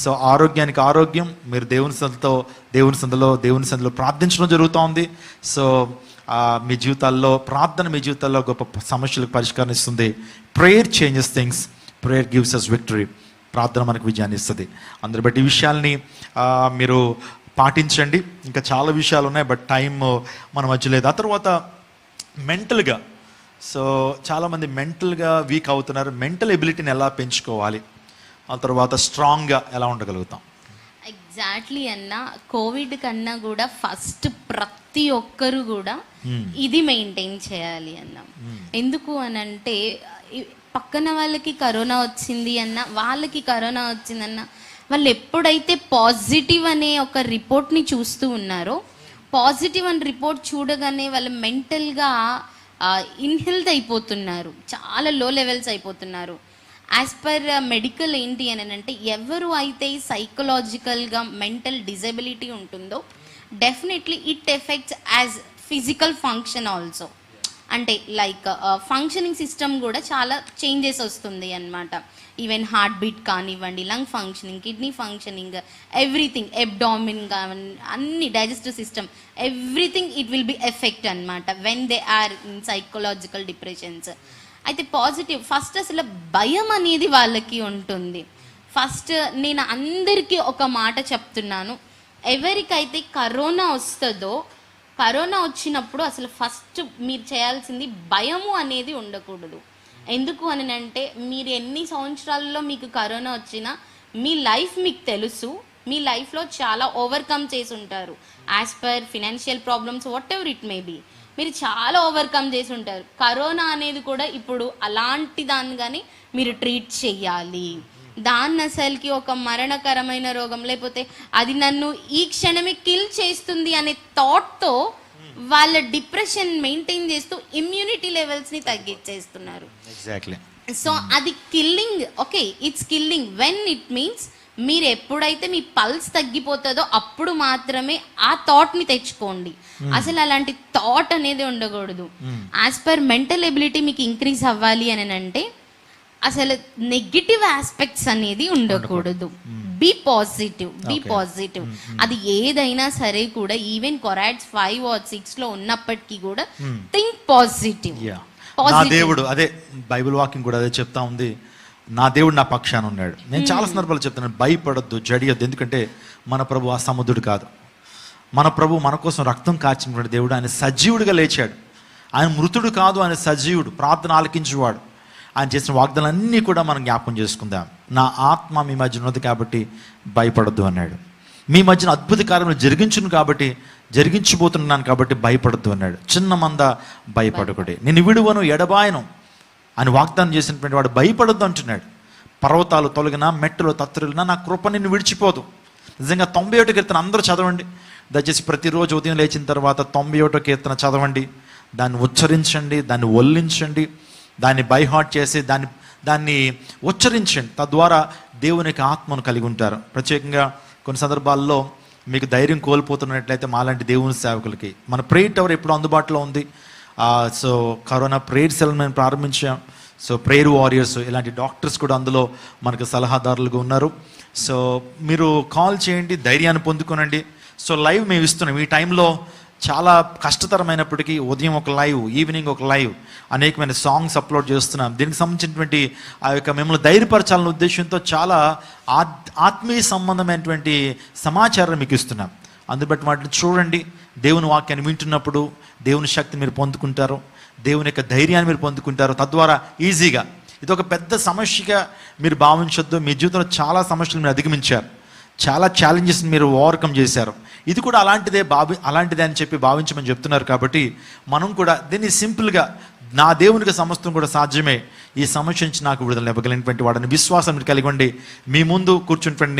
[SPEAKER 1] సో ఆరోగ్యానికి ఆరోగ్యం. మీరు దేవుని సందులో ప్రార్థించడం జరుగుతూ ఉంది. సో మీ జీవితాల్లో ప్రార్థన మీ జీవితాల్లో గొప్ప సమస్యలకు పరిష్కారం ఇస్తుంది. Prayer changes things, prayer gives us victory. ప్రార్థన మనకు విజయాన్ని ఇస్తుంది. అందరి బట్టి ఈ విషయాల్ని మీరు పాటించండి. ఇంకా చాలా విషయాలు ఉన్నాయి, బట్ టైం మన మధ్య లేదు. ఆ తర్వాత మెంటల్గా, సో చాలామంది మెంటల్గా వీక్ అవుతున్నారు. మెంటల్ ఎబిలిటీని ఎలా పెంచుకోవాలి, ఆ తర్వాత స్ట్రాంగ్గా ఎలా ఉండగలుగుతాం?
[SPEAKER 2] ఎగ్జాక్ట్లీ అన్న, కోవిడ్ కన్నా కూడా ఫస్ట్ ప్రతి ఒక్కరు కూడా ఇది మెయింటైన్ చేయాలి అన్న. ఎందుకు అని అంటే పక్కన వాళ్ళకి కరోనా వచ్చింది అన్న, వాళ్ళకి కరోనా వచ్చిందన్న, వాళ్ళు ఎప్పుడైతే పాజిటివ్ అనే ఒక రిపోర్ట్ని చూస్తూ ఉన్నారో, పాజిటివ్ అనే రిపోర్ట్ చూడగానే వాళ్ళు మెంటల్గా ఇన్హెల్త్ అయిపోతున్నారు, చాలా లో లెవెల్స్ అయిపోతున్నారు. యాజ్ పర్ మెడికల్ ఏంటి అని అంటే, ఎవరు అయితే సైకలాజికల్గా మెంటల్ డిజబిలిటీ ఉంటుందో definitely it affects as physical function also. అంటే లైక్ ఫంక్షనింగ్ సిస్టమ్ కూడా చాలా చేంజెస్ వస్తుంది అన్నమాట. ఈవెన్ హార్ట్ బీట్ కానివ్వండి, lung functioning, kidney functioning, everything, abdomen కానివ్వండి, అన్ని digestive system, everything it will be effect అనమాట when they are in psychological depressions. అయితే పాజిటివ్ ఫస్ట్ అసలు భయం అనేది వాళ్ళకి ఉంటుంది. ఫస్ట్ నేను అందరికీ ఒక మాట చెప్తున్నాను, ఎవరికైతే కరోనా వస్తుందో, కరోనా వచ్చినప్పుడు అసలు ఫస్ట్ మీరు చేయాల్సింది భయము అనేది ఉండకూడదు. ఎందుకు అని అంటే, మీరు ఎన్ని సంవత్సరాల్లో మీకు కరోనా వచ్చినా మీ లైఫ్ మీకు తెలుసు, మీ లైఫ్లో చాలా ఓవర్కమ్ చేసి ఉంటారు. As per financial problems whatever it may be, మీరు చాలా ఓవర్కమ్ చేసి ఉంటారు. కరోనా అనేది కూడా ఇప్పుడు అలాంటి దానిగానే మీరు ట్రీట్ చేయాలి. దాన్ని అసలుకి ఒక మరణకరమైన రోగం, లేకపోతే అది నన్ను ఈ క్షణమే కిల్ చేస్తుంది అనే థాట్తో వాళ్ళ డిప్రెషన్ మెయింటైన్ చేస్తూ ఇమ్యూనిటీ లెవెల్స్ని తగ్గించేస్తున్నారు.
[SPEAKER 1] ఎగ్జాక్ట్లీ.
[SPEAKER 2] సో అది killing. Okay, it's killing when it means మీరు ఎప్పుడైతే మీ పల్స్ తగ్గిపోతుందో అప్పుడు మాత్రమే ఆ థాట్ని తెచ్చుకోండి. అసలు అలాంటి థాట్ అనేది ఉండకూడదు. యాజ్ పర్ మెంటల్ ఎబిలిటీ మీకు ఇంక్రీజ్ అవ్వాలి అని అంటే అసలు నెగిటివ్ ఆస్పెక్ట్స్ అనేది ఉండకూడదు. Be positive, be positive. అది ఏదైనా సరే కూడా, ఈవెన్ కొరాడ్స్ 5 or 6లో ఉన్నప్పటికీ కూడా థింక్ పాజిటివ్.
[SPEAKER 1] నా దేవుడు, అదే బైబిల్ వాక్యం కూడా అదే చెప్తా ఉంది, నా దేవుడు నా పక్షాన ఉన్నాడు. నేను చాలా సందర్భాలు చెప్తున్నాను, భయపడొద్దు, జడియొద్దు. ఎందుకంటే మన ప్రభు ఆ సముద్రుడు కాదు. మన ప్రభు మన కోసం రక్తం కార్చినటువంటి దేవుడు. ఆయన సజీవుడిగా లేచాడు. ఆయన మృతుడు కాదు, ఆయన సజీవుడు, ప్రార్థన ఆలకించేవాడు. ఆయన చేసిన వాగ్దానాలన్నీ కూడా మనం జ్ఞాపకం చేసుకుందాం. నా ఆత్మ మీ మధ్య ఉన్నది కాబట్టి భయపడద్దు అన్నాడు. మీ మధ్యన అద్భుత కార్యములు జరిగించును కాబట్టి, జరిగించబోతున్నాను కాబట్టి భయపడద్దు అన్నాడు. చిన్న మంద భయపడకుడి, నేను విడువను ఎడబాయను అని వాగ్దానం చేసినటువంటి వాడు భయపడద్దు అంటున్నాడు. పర్వతాలు తొలగినా, మెట్టలు తత్తరిల్లినా నా కృప నిన్ను విడిచిపోదు. నిజంగా 91 కీర్తన అందరూ చదవండి. దయచేసి ప్రతిరోజు ఉదయం లేచిన తర్వాత 91 కీర్తన చదవండి, దాన్ని ఉచ్చరించండి, దాన్ని ఒల్లించండి, దాన్ని బైహార్ట్ చేసి దాన్ని ఉచ్చరించండి. తద్వారా దేవునికి ఆత్మను కలిగి ఉంటారు. ప్రత్యేకంగా కొన్ని సందర్భాల్లో మీకు ధైర్యం కోల్పోతున్నట్లయితే మాలాంటి దేవుని సేవకులకి మన ప్రేయర్ టవర్ ఎప్పుడు అందుబాటులో ఉంది. సో కరోనా ప్రేయర్ సెల్ మేము ప్రారంభించాం. సో ప్రేయర్ వారియర్స్ ఇలాంటి డాక్టర్స్ కూడా అందులో మనకు సలహాదారులుగా ఉన్నారు. సో మీరు కాల్ చేయండి, ధైర్యాన్ని పొందుకోనండి. సో లైవ్ మేము ఇస్తున్నాం. ఈ టైంలో చాలా కష్టతరమైనప్పటికీ ఉదయం ఒక లైవ్, ఈవినింగ్ ఒక లైవ్, అనేకమైన సాంగ్స్ అప్లోడ్ చేస్తున్నాం. దీనికి సంబంధించినటువంటి ఆ యొక్క మిమ్మల్ని ధైర్యపరచాలనే ఉద్దేశంతో చాలా ఆత్మీయ సంబంధమైనటువంటి సమాచారం మీకు ఇస్తున్నాం. అందుబట్టి వాటిని చూడండి. దేవుని వాక్యాన్ని వింటున్నప్పుడు దేవుని శక్తిని మీరు పొందుకుంటారు, దేవుని యొక్క ధైర్యాన్ని మీరు పొందుకుంటారు. తద్వారా ఈజీగా, ఇది ఒక పెద్ద సమస్యగా మీరు భావించొద్దు. మీ జీవితంలో చాలా సమస్యలు మీరు అధిగమించారు, చాలా ఛాలెంజెస్ని మీరు ఓవర్కమ్ చేశారు. ఇది కూడా అలాంటిదే అని చెప్పి భావించమని చెప్తున్నారు. కాబట్టి మనం కూడా దీన్ని సింపుల్గా, నా దేవునికి సమస్తం కూడా సాధ్యమే, ఈ సమస్య నుంచి నాకు విడుదల ఇవ్వగలిగినటువంటి వాడిని విశ్వాసం మీరు కలిగి ఉండి, మీ ముందు కూర్చున్నటువంటి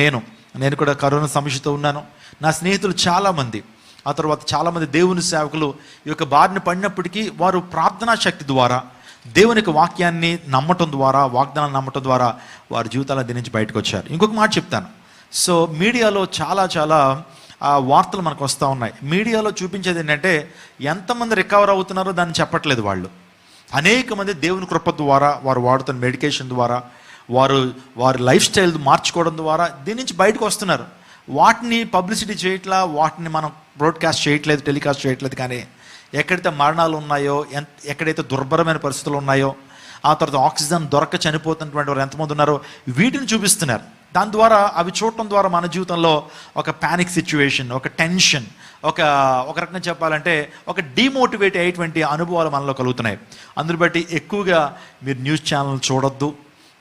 [SPEAKER 1] నేను కూడా కరోనా సమస్యతో ఉన్నాను. నా స్నేహితులు చాలామంది, ఆ తర్వాత చాలామంది దేవుని సేవకులు ఈ యొక్క బారిన పడినప్పటికీ వారు ప్రార్థనా శక్తి ద్వారా, దేవుని యొక్క వాక్యాన్ని నమ్మటం ద్వారా, వాగ్దానాన్ని నమ్మటం ద్వారా వారి జీవితాల దీని నుంచి బయటకు వచ్చారు. ఇంకొక మాట చెప్తాను. సో మీడియాలో చాలా వార్తలు మనకు వస్తూ ఉన్నాయి. మీడియాలో చూపించేది ఏంటంటే ఎంతమంది రికవర్ అవుతున్నారో దాన్ని చెప్పట్లేదు వాళ్ళు. అనేక మంది దేవుని కృప ద్వారా, వారు వాడుతున్న మెడికేషన్ ద్వారా, వారి లైఫ్ స్టైల్ మార్చుకోవడం ద్వారా దీని నుంచి బయటకు వస్తున్నారు. వాటిని పబ్లిసిటీ చేయట్లా, వాటిని మనం బ్రాడ్కాస్ట్ చేయట్లేదు, టెలికాస్ట్ చేయట్లేదు. కానీ ఎక్కడైతే మరణాలు ఉన్నాయో, ఎక్కడైతే దుర్భరమైన పరిస్థితులు ఉన్నాయో, ఆ తర్వాత ఆక్సిజన్ దొరక చనిపోతున్నటువంటి వారు ఎంతమంది ఉన్నారో వీటిని చూపిస్తున్నారు. దాని ద్వారా, అవి చూడటం ద్వారా మన జీవితంలో ఒక ప్యానిక్ సిచ్యువేషన్, ఒక టెన్షన్, ఒక రకంగా చెప్పాలంటే ఒక డిమోటివేట్ అయ్యేటువంటి అనుభవాలు మనలో కలుగుతున్నాయి. అందుని బట్టి ఎక్కువగా మీరు న్యూస్ ఛానల్ చూడొద్దు.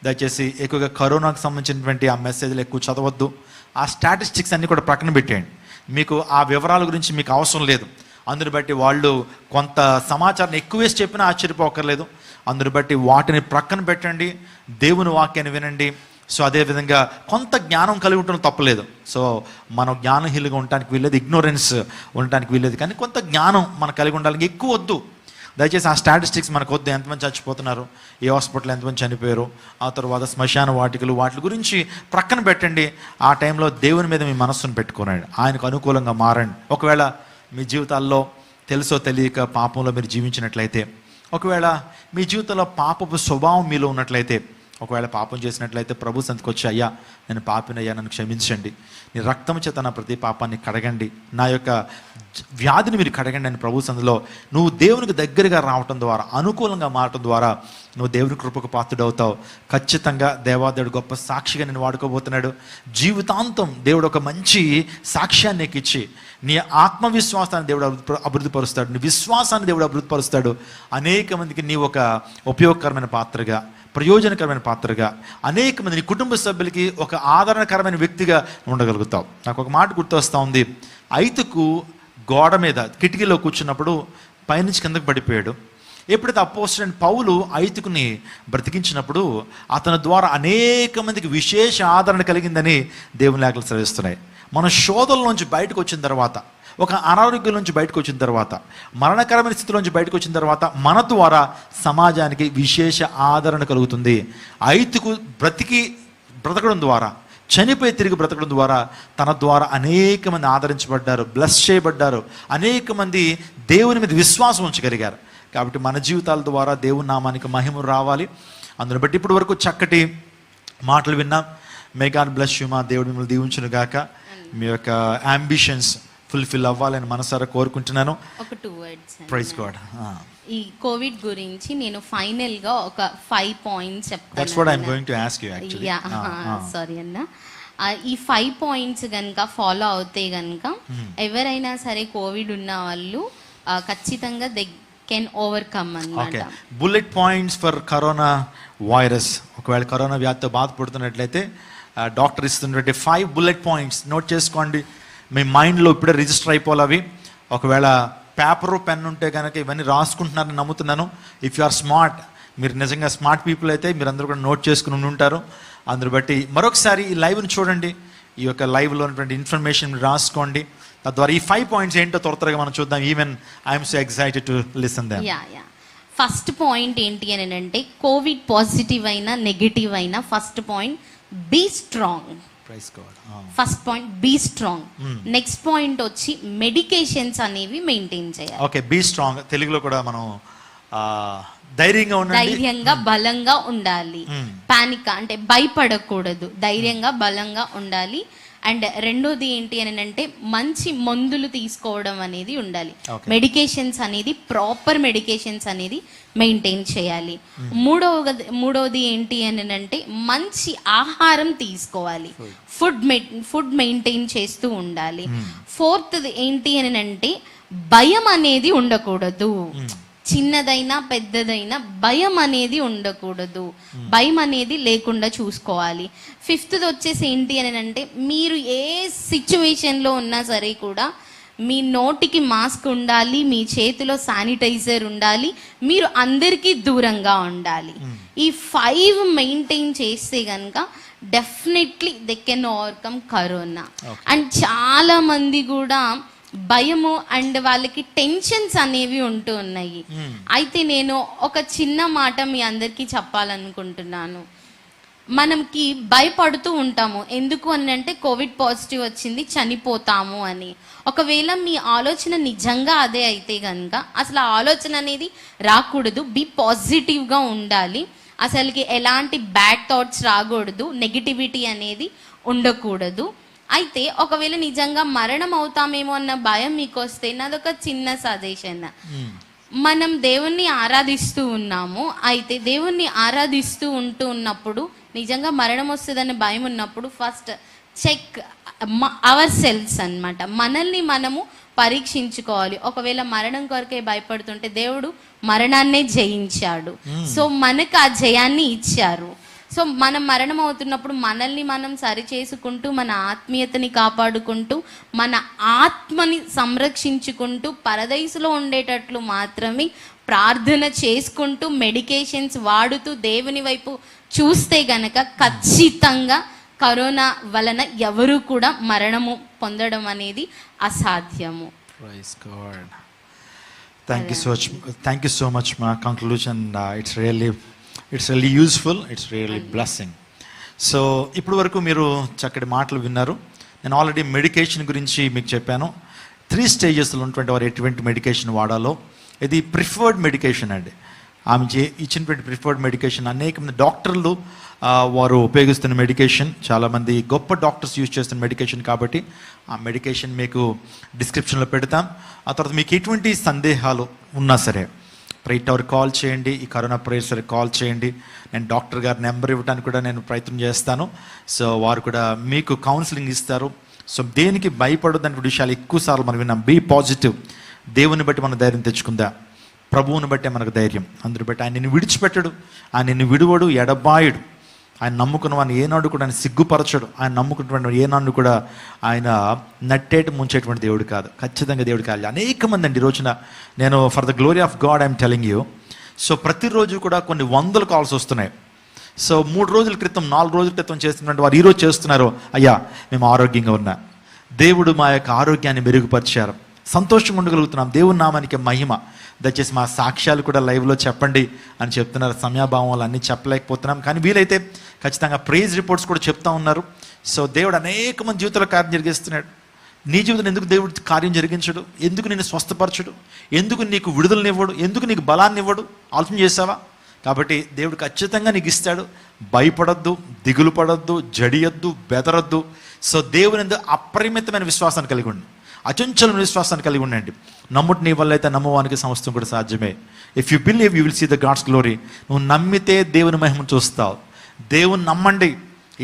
[SPEAKER 1] దయచేసి ఎక్కువగా కరోనాకు సంబంధించినటువంటి ఆ మెసేజ్లు ఎక్కువ చదవద్దు. ఆ స్టాటిస్టిక్స్ అన్నీ కూడా ప్రక్కన పెట్టేయండి. మీకు ఆ వివరాల గురించి మీకు అవసరం లేదు. అందుని బట్టి వాళ్ళు కొంత సమాచారాన్ని ఎక్కువేసి చెప్పినా ఆశ్చర్యపోకర్లేదు. అందుని బట్టి వాటిని ప్రక్కన పెట్టండి, దేవుని వాక్యాన్ని వినండి. సో అదేవిధంగా కొంత జ్ఞానం కలిగి ఉండటం తప్పలేదు. సో మనం జ్ఞానహీనులుగా ఉండటానికి వీల్లేదు, ఇగ్నోరెన్స్ ఉండటానికి వీల్లేదు. కానీ కొంత జ్ఞానం మనకు కలిగి ఉండాలి, ఎక్కువ వద్దు. దయచేసి ఆ స్టాటిస్టిక్స్ మనకు వద్దు. ఎంతమంది చచ్చిపోతున్నారు, ఏ హాస్పిటల్ ఎంతమంది చనిపోయారు, ఆ తర్వాత శ్మశాన వాటికలు, వాటి గురించి ప్రక్కన పెట్టండి. ఆ టైంలో దేవుని మీద మీ మనస్సును పెట్టుకోనండి, ఆయనకు అనుకూలంగా మారండి. ఒకవేళ మీ జీవితాల్లో తెలుసో తెలియక పాపంలో మీరు జీవించినట్లయితే, ఒకవేళ మీ జీవితంలో పాపపు స్వభావం మీలో ఉన్నట్లయితే, ఒకవేళ పాపం చేసినట్లయితే ప్రభు సంతకు వచ్చి, అయ్యా నేను పాపినయ్యా, నన్ను క్షమించండి, నీ రక్తం చేత నా ప్రతి పాపాన్ని కడగండి, నా యొక్క వ్యాధిని మీరు కడగండి అని ప్రభు సందులో నువ్వు దేవునికి దగ్గరగా రావటం ద్వారా, అనుకూలంగా మారటం ద్వారా నువ్వు దేవుని కృపకు పాత్రుడవుతావు. ఖచ్చితంగా దేవాదేవుడు గొప్ప సాక్షిగా నేను వాడుకోబోతున్నాడు. జీవితాంతం దేవుడు ఒక మంచి సాక్ష్యాన్ని నీకు ఇచ్చి నీ ఆత్మవిశ్వాసాన్ని దేవుడు అభివృద్ధిపరుస్తాడు, నీ విశ్వాసాన్ని దేవుడు అభివృద్ధిపరుస్తాడు. అనేక మందికి నీ ఒక ఉపయోగకరమైన పాత్రగా, ప్రయోజనకరమైన పాత్రగా, అనేక మంది నీ కుటుంబ సభ్యులకి ఒక ఆదరణకరమైన వ్యక్తిగా ఉండగలుగుతావు. నాకు ఒక మాట గుర్తొస్తూ ఉంది. ఐతుకు గోడ మీద కిటికీలో కూర్చున్నప్పుడు పైనుంచి కిందకు పడిపోయాడు. ఎప్పుడైతే అపోస్తలుడైన పౌలు ఐతుకుని బ్రతికించినప్పుడు అతని ద్వారా అనేక మందికి విశేష ఆదరణ కలిగిందని దేవుని లేఖలు సెలవిస్తున్నాయి. మన శోధల నుంచి బయటకు వచ్చిన తర్వాత, ఒక అనారోగ్యం నుంచి బయటకు వచ్చిన తర్వాత, మరణకరమైన స్థితిలో నుంచి బయటకు వచ్చిన తర్వాత మన ద్వారా సమాజానికి విశేష ఆదరణ కలుగుతుంది. ఐతుకు బ్రతకడం ద్వారా, చనిపోయి తిరిగి బ్రతకడం ద్వారా తన ద్వారా అనేక మంది ఆదరించబడ్డారు, బ్లెస్ చేయబడ్డారు, అనేక మంది దేవుని మీద విశ్వాసం ఉంచగలిగారు. కాబట్టి మన జీవితాల ద్వారా దేవుని నామానికి మహిమ రావాలి. అందుని బట్టి ఇప్పటి వరకు చక్కటి మాటలు విన్నాం. May God bless you. మా దేవుడు మిమ్మల్ని దీవించును గాక. మీ యొక్క అంబిషన్స్ ఫుల్ఫిల్ అవ్వాలని మనసారా కోరుకుంటున్నాను.
[SPEAKER 2] ఒక 2 words.
[SPEAKER 1] Praise God.
[SPEAKER 2] ఈ కోవిడ్ గురించి నేను ఫైనల్ గా ఒక 5 points చెప్తాను.
[SPEAKER 1] That's what I am going to ask you actually.
[SPEAKER 2] Sorry అన్న. ఈ 5 points గనుక ఫాలో అవుతే గనుక ఎవరైనా సరే కోవిడ్ ఉన్న వాళ్ళు ఖచ్చితంగా దే కెన్ ఓవర్కమ్ అన్నమాట.
[SPEAKER 1] Bullet points for corona virus. ఒకవేళ కరోనా వ్యాధితో బాధపడుతున్నట్లయితే డాక్టర్ ఇస్తున్నటువంటి 5 బుల్లెట్ పాయింట్స్ నోట్ చేసుకోండి. మీ మైండ్లో ఇప్పుడే రిజిస్టర్ అయిపోవాలి అవి. ఒకవేళ పేపరు పెన్ ఉంటే కనుక ఇవన్నీ రాసుకుంటున్నారని నమ్ముతున్నాను. ఇఫ్ యు ఆర్ స్మార్ట్, మీరు నిజంగా స్మార్ట్ పీపుల్ అయితే మీరు అందరూ కూడా నోట్ చేసుకుని ఉంటారు. అందుని బట్టి మరొకసారి ఈ లైవ్ని చూడండి. ఈ యొక్క లైవ్లో ఉన్నటువంటి ఇన్ఫర్మేషన్ రాసుకోండి. తద్వారా ఈ 5 పాయింట్స్ ఏంటో త్వరగా మనం చూద్దాం. Even I'm so excited to listen them.
[SPEAKER 2] First point ఏంటి అని అంటే, కోవిడ్ పాజిటివ్ అయినా నెగిటివ్ అయినా first point be strong. First point be strong. Next point వచ్చి మెడికేషన్స్ అనేవి మెయింటైన్ చేయాలి.
[SPEAKER 1] ఓకే, బీ స్ట్రాంగ్ తెలుగులో కూడా మనం ధైర్యంగా
[SPEAKER 2] బలంగా ఉండాలి. పానిక్ అంటే భయపడకూడదు, ధైర్యంగా బలంగా ఉండాలి. అండ్ రెండోది ఏంటి అని అంటే, మంచి మందులు తీసుకోవడం అనేది ఉండాలి. మెడికేషన్స్ అనేది ప్రాపర్ మెడికేషన్స్ అనేది మెయింటైన్ చేయాలి. మూడవది ఏంటి అని అంటే, మంచి ఆహారం తీసుకోవాలి. ఫుడ్ మెయింటైన్ చేస్తూ ఉండాలి. ఫోర్త్ది ఏంటి అని అంటే, భయం అనేది ఉండకూడదు. చిన్నదైనా పెద్దదైనా భయం అనేది ఉండకూడదు, భయం అనేది లేకుండా చూసుకోవాలి. ఫిఫ్త్ది వచ్చేసి ఏంటి అని అంటే, మీరు ఏ సిచ్యువేషన్లో ఉన్నా సరే కూడా మీ నోటికి మాస్క్ ఉండాలి, మీ చేతిలో శానిటైజర్ ఉండాలి, మీరు అందరికీ దూరంగా ఉండాలి. ఈ 5 మెయింటైన్ చేస్తే కనుక definitely they can overcome corona. And చాలా మంది కూడా భయము అండ్ వాళ్ళకి టెన్షన్స్ అనేవి ఉంటూ ఉన్నాయి. అయితే నేను ఒక చిన్న మాట మీ అందరికీ చెప్పాలనుకుంటున్నాను. మనకి భయపడుతూ ఉంటాము, ఎందుకు అని అంటే కోవిడ్ పాజిటివ్ వచ్చింది చనిపోతాము అని. ఒకవేళ మీ ఆలోచన నిజంగా అదే అయితే కనుక అసలు ఆ ఆలోచన అనేది రాకూడదు. బీ పాజిటివ్గా ఉండాలి. అసలుకి ఎలాంటి బ్యాడ్ థాట్స్ రాకూడదు, నెగిటివిటీ అనేది ఉండకూడదు. అయితే ఒకవేళ నిజంగా మరణం అవుతామేమో అన్న భయం మీకు వస్తే నాదొక చిన్న సజెషన్. మనం దేవుణ్ణి ఆరాధిస్తూ ఉన్నాము. అయితే దేవుణ్ణి ఆరాధిస్తూ ఉన్నప్పుడు నిజంగా మరణం వస్తుందన్న భయం ఉన్నప్పుడు ఫస్ట్ చెక్ అవర్ సెల్ఫ్స్ అన్నమాట. మనల్ని మనము పరీక్షించుకోవాలి. ఒకవేళ మరణం కొరకే భయపడుతుంటే దేవుడు మరణాన్నే జయించాడు. సో మనకు ఆ జయాన్ని ఇచ్చారు. సో మనం మరణం అవుతున్నప్పుడు మనల్ని మనం సరి చేసుకుంటూ, మన ఆత్మీయతని కాపాడుకుంటూ, మన ఆత్మని సంరక్షించుకుంటూ, పరదైసులో ఉండేటట్లు మాత్రమే ప్రార్థన చేసుకుంటూ, మెడికేషన్స్ వాడుతూ దేవుని వైపు చూస్తే గనక ఖచ్చితంగా కరోనా వలన ఎవరు కూడా మరణము పొందడం అనేది అసాధ్యము.
[SPEAKER 1] Thank you so much. My conclusion, it's really useful, it's really blessing. So ఇప్పుడు వరకు మీరు చక్కటి మాటలు విన్నారు. నేను ఆల్రెడీ మెడికేషన్ గురించి మీకు చెప్పాను. 3 స్టేజెస్లో ఉన్నటువంటి వారు ఎటువంటి మెడికేషన్ వాడాలో. ఇది ప్రిఫర్డ్ మెడికేషన్ అండి. ఆమె ఇచ్చినటువంటి ప్రిఫర్డ్ మెడికేషన్ అనేక మంది డాక్టర్లు వారు ఉపయోగిస్తున్న మెడికేషన్, చాలామంది గొప్ప డాక్టర్స్ యూజ్ చేస్తున్న మెడికేషన్. కాబట్టి ఆ మెడికేషన్ మీకు డిస్క్రిప్షన్లో పెడతాం. ఆ తర్వాత మీకు ఎటువంటి సందేహాలు ఉన్నా సరే ప్రేయర్ టవర్ కాల్ చేయండి. ఈ కరోనా ప్రేయర్ సరే కాల్ చేయండి. నేను డాక్టర్ గారి నెంబర్ ఇవ్వడానికి కూడా నేను ప్రయత్నం చేస్తాను. సో వారు కూడా మీకు కౌన్సిలింగ్ ఇస్తారు. సో దేనికి భయపడొద్దని విషయాలు ఎక్కువసార్లు మనం విన్నాం. Be positive. దేవుని బట్టి మనం ధైర్యం తెచ్చుకుందా, ప్రభువుని బట్టే మనకు ధైర్యం. అందుని బట్టి ఆయన నిన్ను విడిచిపెట్టడు, ఆయన నిన్ను విడువడు, ఎడబాయుడు. ఆయన నమ్ముకున్న వాడిని ఏనాడు కూడా ఆయన సిగ్గుపరచడు. ఆయన నమ్ముకున్నటువంటి ఏనాడు కూడా ఆయన నట్టేట ముంచేటువంటి దేవుడు కాదు. ఖచ్చితంగా దేవుడు కాదు. అనేక మంది అండి ఈ రోజున, నేను for the glory of God I'm telling you. So ప్రతిరోజు కూడా కొన్ని 100 కాల్స్ వస్తున్నాయి. సో 3 రోజుల క్రితం 4 రోజుల క్రితం చేస్తున్నటువంటి వారు ఈరోజు చేస్తున్నారు, అయ్యా మేము ఆరోగ్యంగా ఉన్నా, దేవుడు మా యొక్క ఆరోగ్యాన్ని మెరుగుపరిచారు, సంతోషంగా ఉండగలుగుతున్నాం, దేవుని నామానికి మహిమ. దయచేసి మా సాక్ష్యాలు కూడా లైవ్లో చెప్పండి అని చెప్తున్నారు. సమయాభావాలు అన్నీ చెప్పలేకపోతున్నాం, కానీ వీలైతే ఖచ్చితంగా ప్రైజ్ రిపోర్ట్స్ కూడా చెప్తా ఉన్నారు. సో దేవుడు అనేక మంది జీవితంలో కార్యం జరిగిస్తున్నాడు. నీ జీవితంలో ఎందుకు దేవుడు కార్యం జరిగించడు? ఎందుకు నిన్ను స్వస్థపరచడు? ఎందుకు నీకు విడుదలనివ్వడు? ఎందుకు నీకు బలాన్ని ఇవ్వడు? ఆలోచన చేసావా? కాబట్టి దేవుడు ఖచ్చితంగా నీకు ఇస్తాడు. భయపడొద్దు, దిగులు పడొద్దు, జడియొద్దు, బెదరొద్దు. సో దేవుని యందు అపరిమితమైన విశ్వాసాన్ని కలిగి ఉండి, అచంచలమైన విశ్వాసాన్ని కలిగి ఉండండి. నమ్ముటి నీ వల్ల అయితే నమ్మవానికి సమస్తం కూడా సాధ్యమే. If you believe you will see the God's glory. నువ్వు నమ్మితే దేవుని మహిమను చూస్తావు. దేవుని నమ్మండి.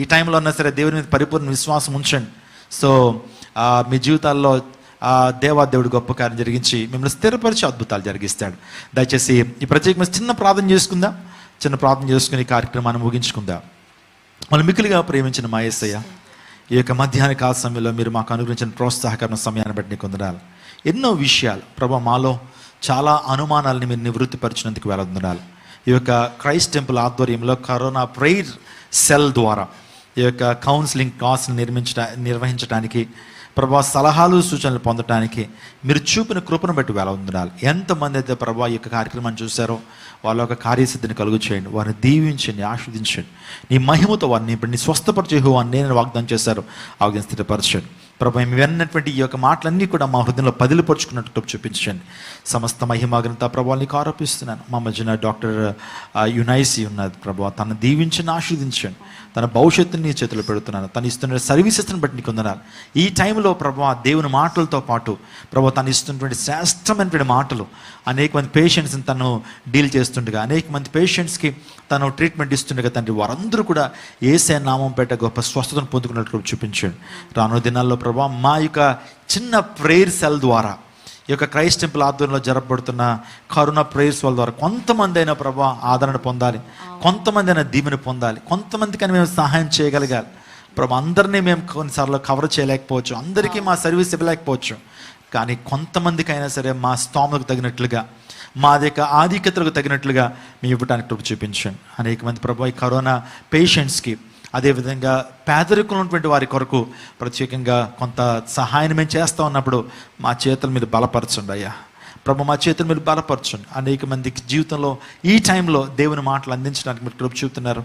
[SPEAKER 1] ఈ టైంలో ఉన్నా సరే దేవుని మీద పరిపూర్ణ విశ్వాసం ఉంచండి. సో మీ జీవితాల్లో దేవాదేవుడు గొప్ప కార్యం జరిగించి మిమ్మల్ని స్థిరపరిచి అద్భుతాలు జరిగిస్తాడు. దయచేసి ఈ ప్రత్యేకమైన చిన్న ప్రార్థన చేసుకుందాం. చిన్న ప్రార్థన చేసుకుని ఈ కార్యక్రమాన్ని ముగించుకుందాం. మనం మిక్కులుగా ప్రేమించిన మా యేసయ్య, ఈ యొక్క మధ్యాహ్న కాల సమయంలో మీరు మాకు అనుగ్రహించిన ప్రోత్సాహకరణ సమయాన్ని బట్టి నీకు వందనాలు. ఎన్నో విషయాలు ప్రభా, మాలో చాలా అనుమానాలని మీరు నివృత్తిపరిచినందుకు వందనాలు. ఈ యొక్క క్రైస్ట్ టెంపుల్ ఆధ్వర్యంలో కరోనా ప్రేయర్ సెల్ ద్వారా ఈ యొక్క కౌన్సిలింగ్ క్లాస్ని నిర్వహించడానికి ప్రభా, సలహాలు సూచనలు పొందడానికి మీరు చూపిన కృపను బట్టి వందనాలు. ఎంతమంది అయితే ప్రభా ఈ యొక్క కార్యక్రమాన్ని చూశారో వాళ్ళ యొక్క కార్యసిద్ధిని కలుగు చేయండి, వారిని దీవించండి, ఆస్వాదించండి. నీ మహిమతో వారిని ఇప్పుడు నీ స్వస్థపరిచే అని నేను వాగ్దానం చేశారు, ఆగ్ఞ స్థిరపరచండి ప్రభా. మేము విన్నటువంటి ఈ యొక్క మాటలన్నీ కూడా మా హృదయంలో పదిలిపరుచుకున్నట్టు చూపించండి. సమస్త మహిమాగ్రంత ప్రభావాలు నీకు ఆరోపిస్తున్నాను. మా మధ్యన డాక్టర్ యునైసీ ఉన్నది ప్రభా, తను దీవించండి, ఆస్వాదించండి. తన భవిష్యత్తుని నీ చేతులు పెడుతున్నాను. తను ఇస్తున్న సర్వీసెస్ని బట్టి నీకు వందనాలు. ఈ టైంలో ప్రభా దేవుని మాటలతో పాటు ప్రభా తను ఇస్తున్నటువంటి శ్రేష్టమైనటువంటి మాటలు అనేక మంది పేషెంట్స్ని తను డీల్ చేస్తుండగా, అనేక మంది పేషెంట్స్కి తను ట్రీట్మెంట్ ఇస్తుండగా తండ్రి, వారందరూ కూడా యేసయ్య నామం పేట గొప్ప స్వస్థతను పొందుకున్నట్లు చూపించండి. రానున్న దినాల్లో ప్రభా మా యొక్క చిన్న ప్రేయర్ సెల్ ద్వారా, ఈ యొక్క క్రైస్ట్ టెంపుల్ ఆధ్వర్యంలో జరపబడుతున్న కరోనా ప్రేయర్స్ వాళ్ళ ద్వారా కొంతమంది అయినా ప్రభా ఆదరణ పొందాలి, కొంతమంది అయినా దీవెన పొందాలి, కొంతమందికైనా మేము సహాయం చేయగలగాలి ప్రభా. అందరినీ మేము కొన్నిసార్లు కవర్ చేయలేకపోవచ్చు, అందరికీ మా సర్వీస్ ఇవ్వలేకపోవచ్చు, కానీ కొంతమందికైనా సరే మా స్తోమకు తగినట్లుగా, మా యొక్క ఆధిక్యతలకు తగినట్లుగా మేము ఇవ్వడానికి కృప చూపించండి. అనేక మంది ప్రభా ఈ కరోనా పేషెంట్స్కి, అదేవిధంగా పేదరికంలో ఉన్నటువంటి వారి కొరకు ప్రత్యేకంగా కొంత సహాయం మేము చేస్తూ ఉన్నప్పుడు మా చేతులు మీరు బలపరచండి అయ్యా ప్రభు, మా చేతులు మీరు బలపరచండి. అనేక మందికి జీవితంలో ఈ టైంలో దేవుని మాటలు అందించడానికి మీరు కృప చూపుతున్నారు.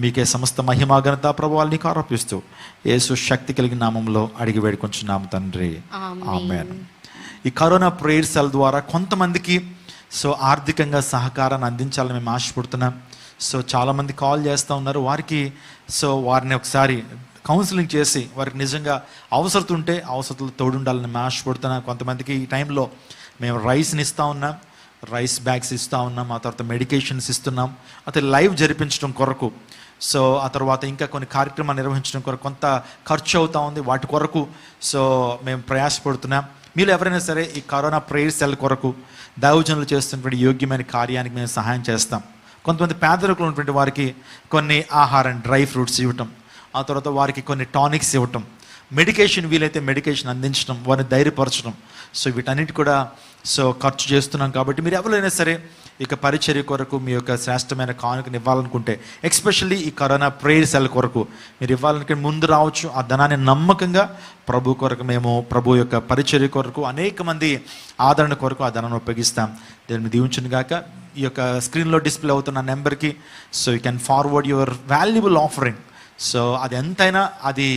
[SPEAKER 1] మీకే సమస్త మహిమాఘనత ప్రభువాలు నీకు ఆరోపిస్తూ యేసు శక్తి కలిగిన నామంలో అడిగి వేడుకొంచున్నాము తండ్రి, ఆమేన్. ఈ కరోనా ప్రేయర్ సెల్ ద్వారా కొంతమందికి ఆర్థికంగా సహకారాన్ని అందించాలని మేము ఆశపడుతున్నాం. చాలామంది కాల్ చేస్తూ ఉన్నారు. వారికి వారిని ఒకసారి కౌన్సిలింగ్ చేసి వారికి నిజంగా అవసరం ఉంటే అవసరాలు తోడుండాలని మేము ఆశపడుతున్నాం. కొంతమందికి ఈ టైంలో మేము రైస్ని ఇస్తూ ఉన్నాం, రైస్ బ్యాగ్స్ ఇస్తూ ఉన్నాం, ఆ తర్వాత మెడికేషన్స్ ఇస్తున్నాం, అయితే లైవ్ జరిపించడం కొరకు, ఆ తర్వాత ఇంకా కొన్ని కార్యక్రమాలు నిర్వహించడం కొరకు కొంత ఖర్చు అవుతూ ఉంది. వాటి కొరకు మేము ప్రయాసపడుతున్నాం. మీరు ఎవరైనా సరే ఈ కరోనా ప్రేయర్ సెల్ కొరకు దైవజనులు చేస్తున్నటువంటి యోగ్యమైన కార్యానికి మేము సహాయం చేస్తాం. కొంతమంది పేదరికులు ఉన్నటువంటి వారికి కొన్ని ఆహారం, డ్రై ఫ్రూట్స్ ఇవ్వటం, ఆ తర్వాత వారికి కొన్ని టానిక్స్ ఇవ్వటం, మెడికేషన్ వీలైతే మెడికేషన్ అందించడం, వారిని ధైర్యపరచడం, వీటన్నిటి కూడా ఖర్చు చేస్తున్నాం. కాబట్టి మీరు ఎవరైనా సరే ఇక పరిచర్య కొరకు మీ యొక్క శ్రేష్టమైన కానుకను ఇవ్వాలనుకుంటే, ఎస్పెషల్లీ ఈ కరోనా ప్రేయర్ సెల్ కొరకు మీరు ఇవ్వాలనుకుంటే ముందు రావచ్చు. ఆ ధనాన్ని నమ్మకంగా ప్రభు కొరకు, మేము ప్రభు యొక్క పరిచర్య కొరకు, అనేక మంది ఆదరణ కొరకు ఆ ధనాన్ని ఉపయోగిస్తాం. దీన్ని దీవించును గాక. ఈ యొక్క స్క్రీన్లో డిస్ప్లే అవుతున్న నెంబర్కి you can forward your valuable offering. అది ఎంతైనా అది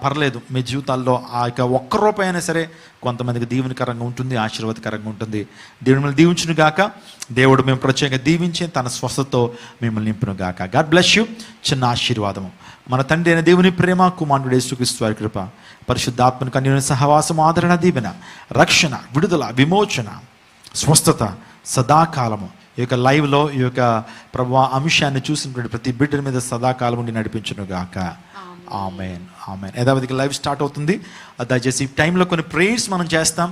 [SPEAKER 1] పర్లేదు. మీ జీవితాల్లో ఆ యొక్క ఒక్క రూపాయి అయినా సరే కొంతమందికి దీవెనకరంగా ఉంటుంది, ఆశీర్వాదకరంగా ఉంటుంది. దేవుడు మిమ్మల్ని దీవించును గాక. దేవుడు మేము ప్రత్యేకంగా దీవించి తన స్వస్థతో మిమ్మల్ని నింపును గాక. God bless you. చిన్న ఆశీర్వాదము. మన తండ్రి అయిన దేవుని ప్రేమ, కుమారుడు యేసుక్రీస్తు వారి కృప, పరిశుద్ధాత్మని కన్యని సహవాసం, ఆదరణ, దీవెన, రక్షణ, విడుదల, విమోచన, స్వస్థత సదాకాలము ఈ యొక్క లైవ్లో ఈ యొక్క ప్రభు అంశాన్ని చూసినటువంటి ప్రతి బిడ్డ మీద సదాకాలం ఉండి నడిపించును గాక. ఆమేన్, ఆమేన్. యథావిధిగా లైవ్ స్టార్ట్ అవుతుంది. దయచేసి ఈ టైంలో కొన్ని ప్రేయర్స్ మనం చేస్తాం.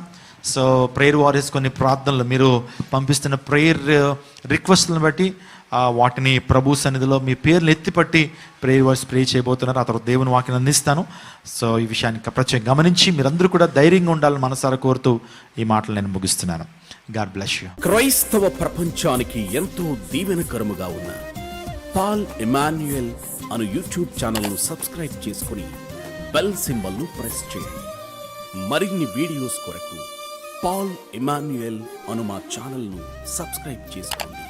[SPEAKER 1] ప్రేయర్ వారియర్స్ కొన్ని ప్రార్థనలు మీరు పంపిస్తున్న ప్రేయర్ రిక్వెస్ట్లను బట్టి వాటిని ప్రభు సన్నిధిలో మీ పేర్లు ఎత్తిపట్టి ప్రేయర్ వాయిస్ ప్రే చేయబోతున్నారు. ఆ తర్వాత దేవుని వాక్యాన్ని అందిస్తాను. ఈ విషయాన్ని ప్రత్యేకంగా గమనించి మీరందరూ కూడా ధైర్యంగా ఉండాలని మనసారా కోరుతూ ఈ మాటలు నేను ముగిస్తున్నాను. God bless you.
[SPEAKER 3] క్రైస్తవ ప్రపంచానికి ఎంతో దీవెనకరముగా ఉన్న పాల్ ఇమాన్యుయల్ అను యూట్యూబ్ ఛానల్ను సబ్స్క్రైబ్ చేసుకుని బెల్ సింబల్ను ప్రెస్ చేయండి. మరిన్ని వీడియోస్ కొరకు పాల్ ఇమాన్యుయల్ అను మా ఛానల్ను సబ్స్క్రైబ్ చేసుకోండి.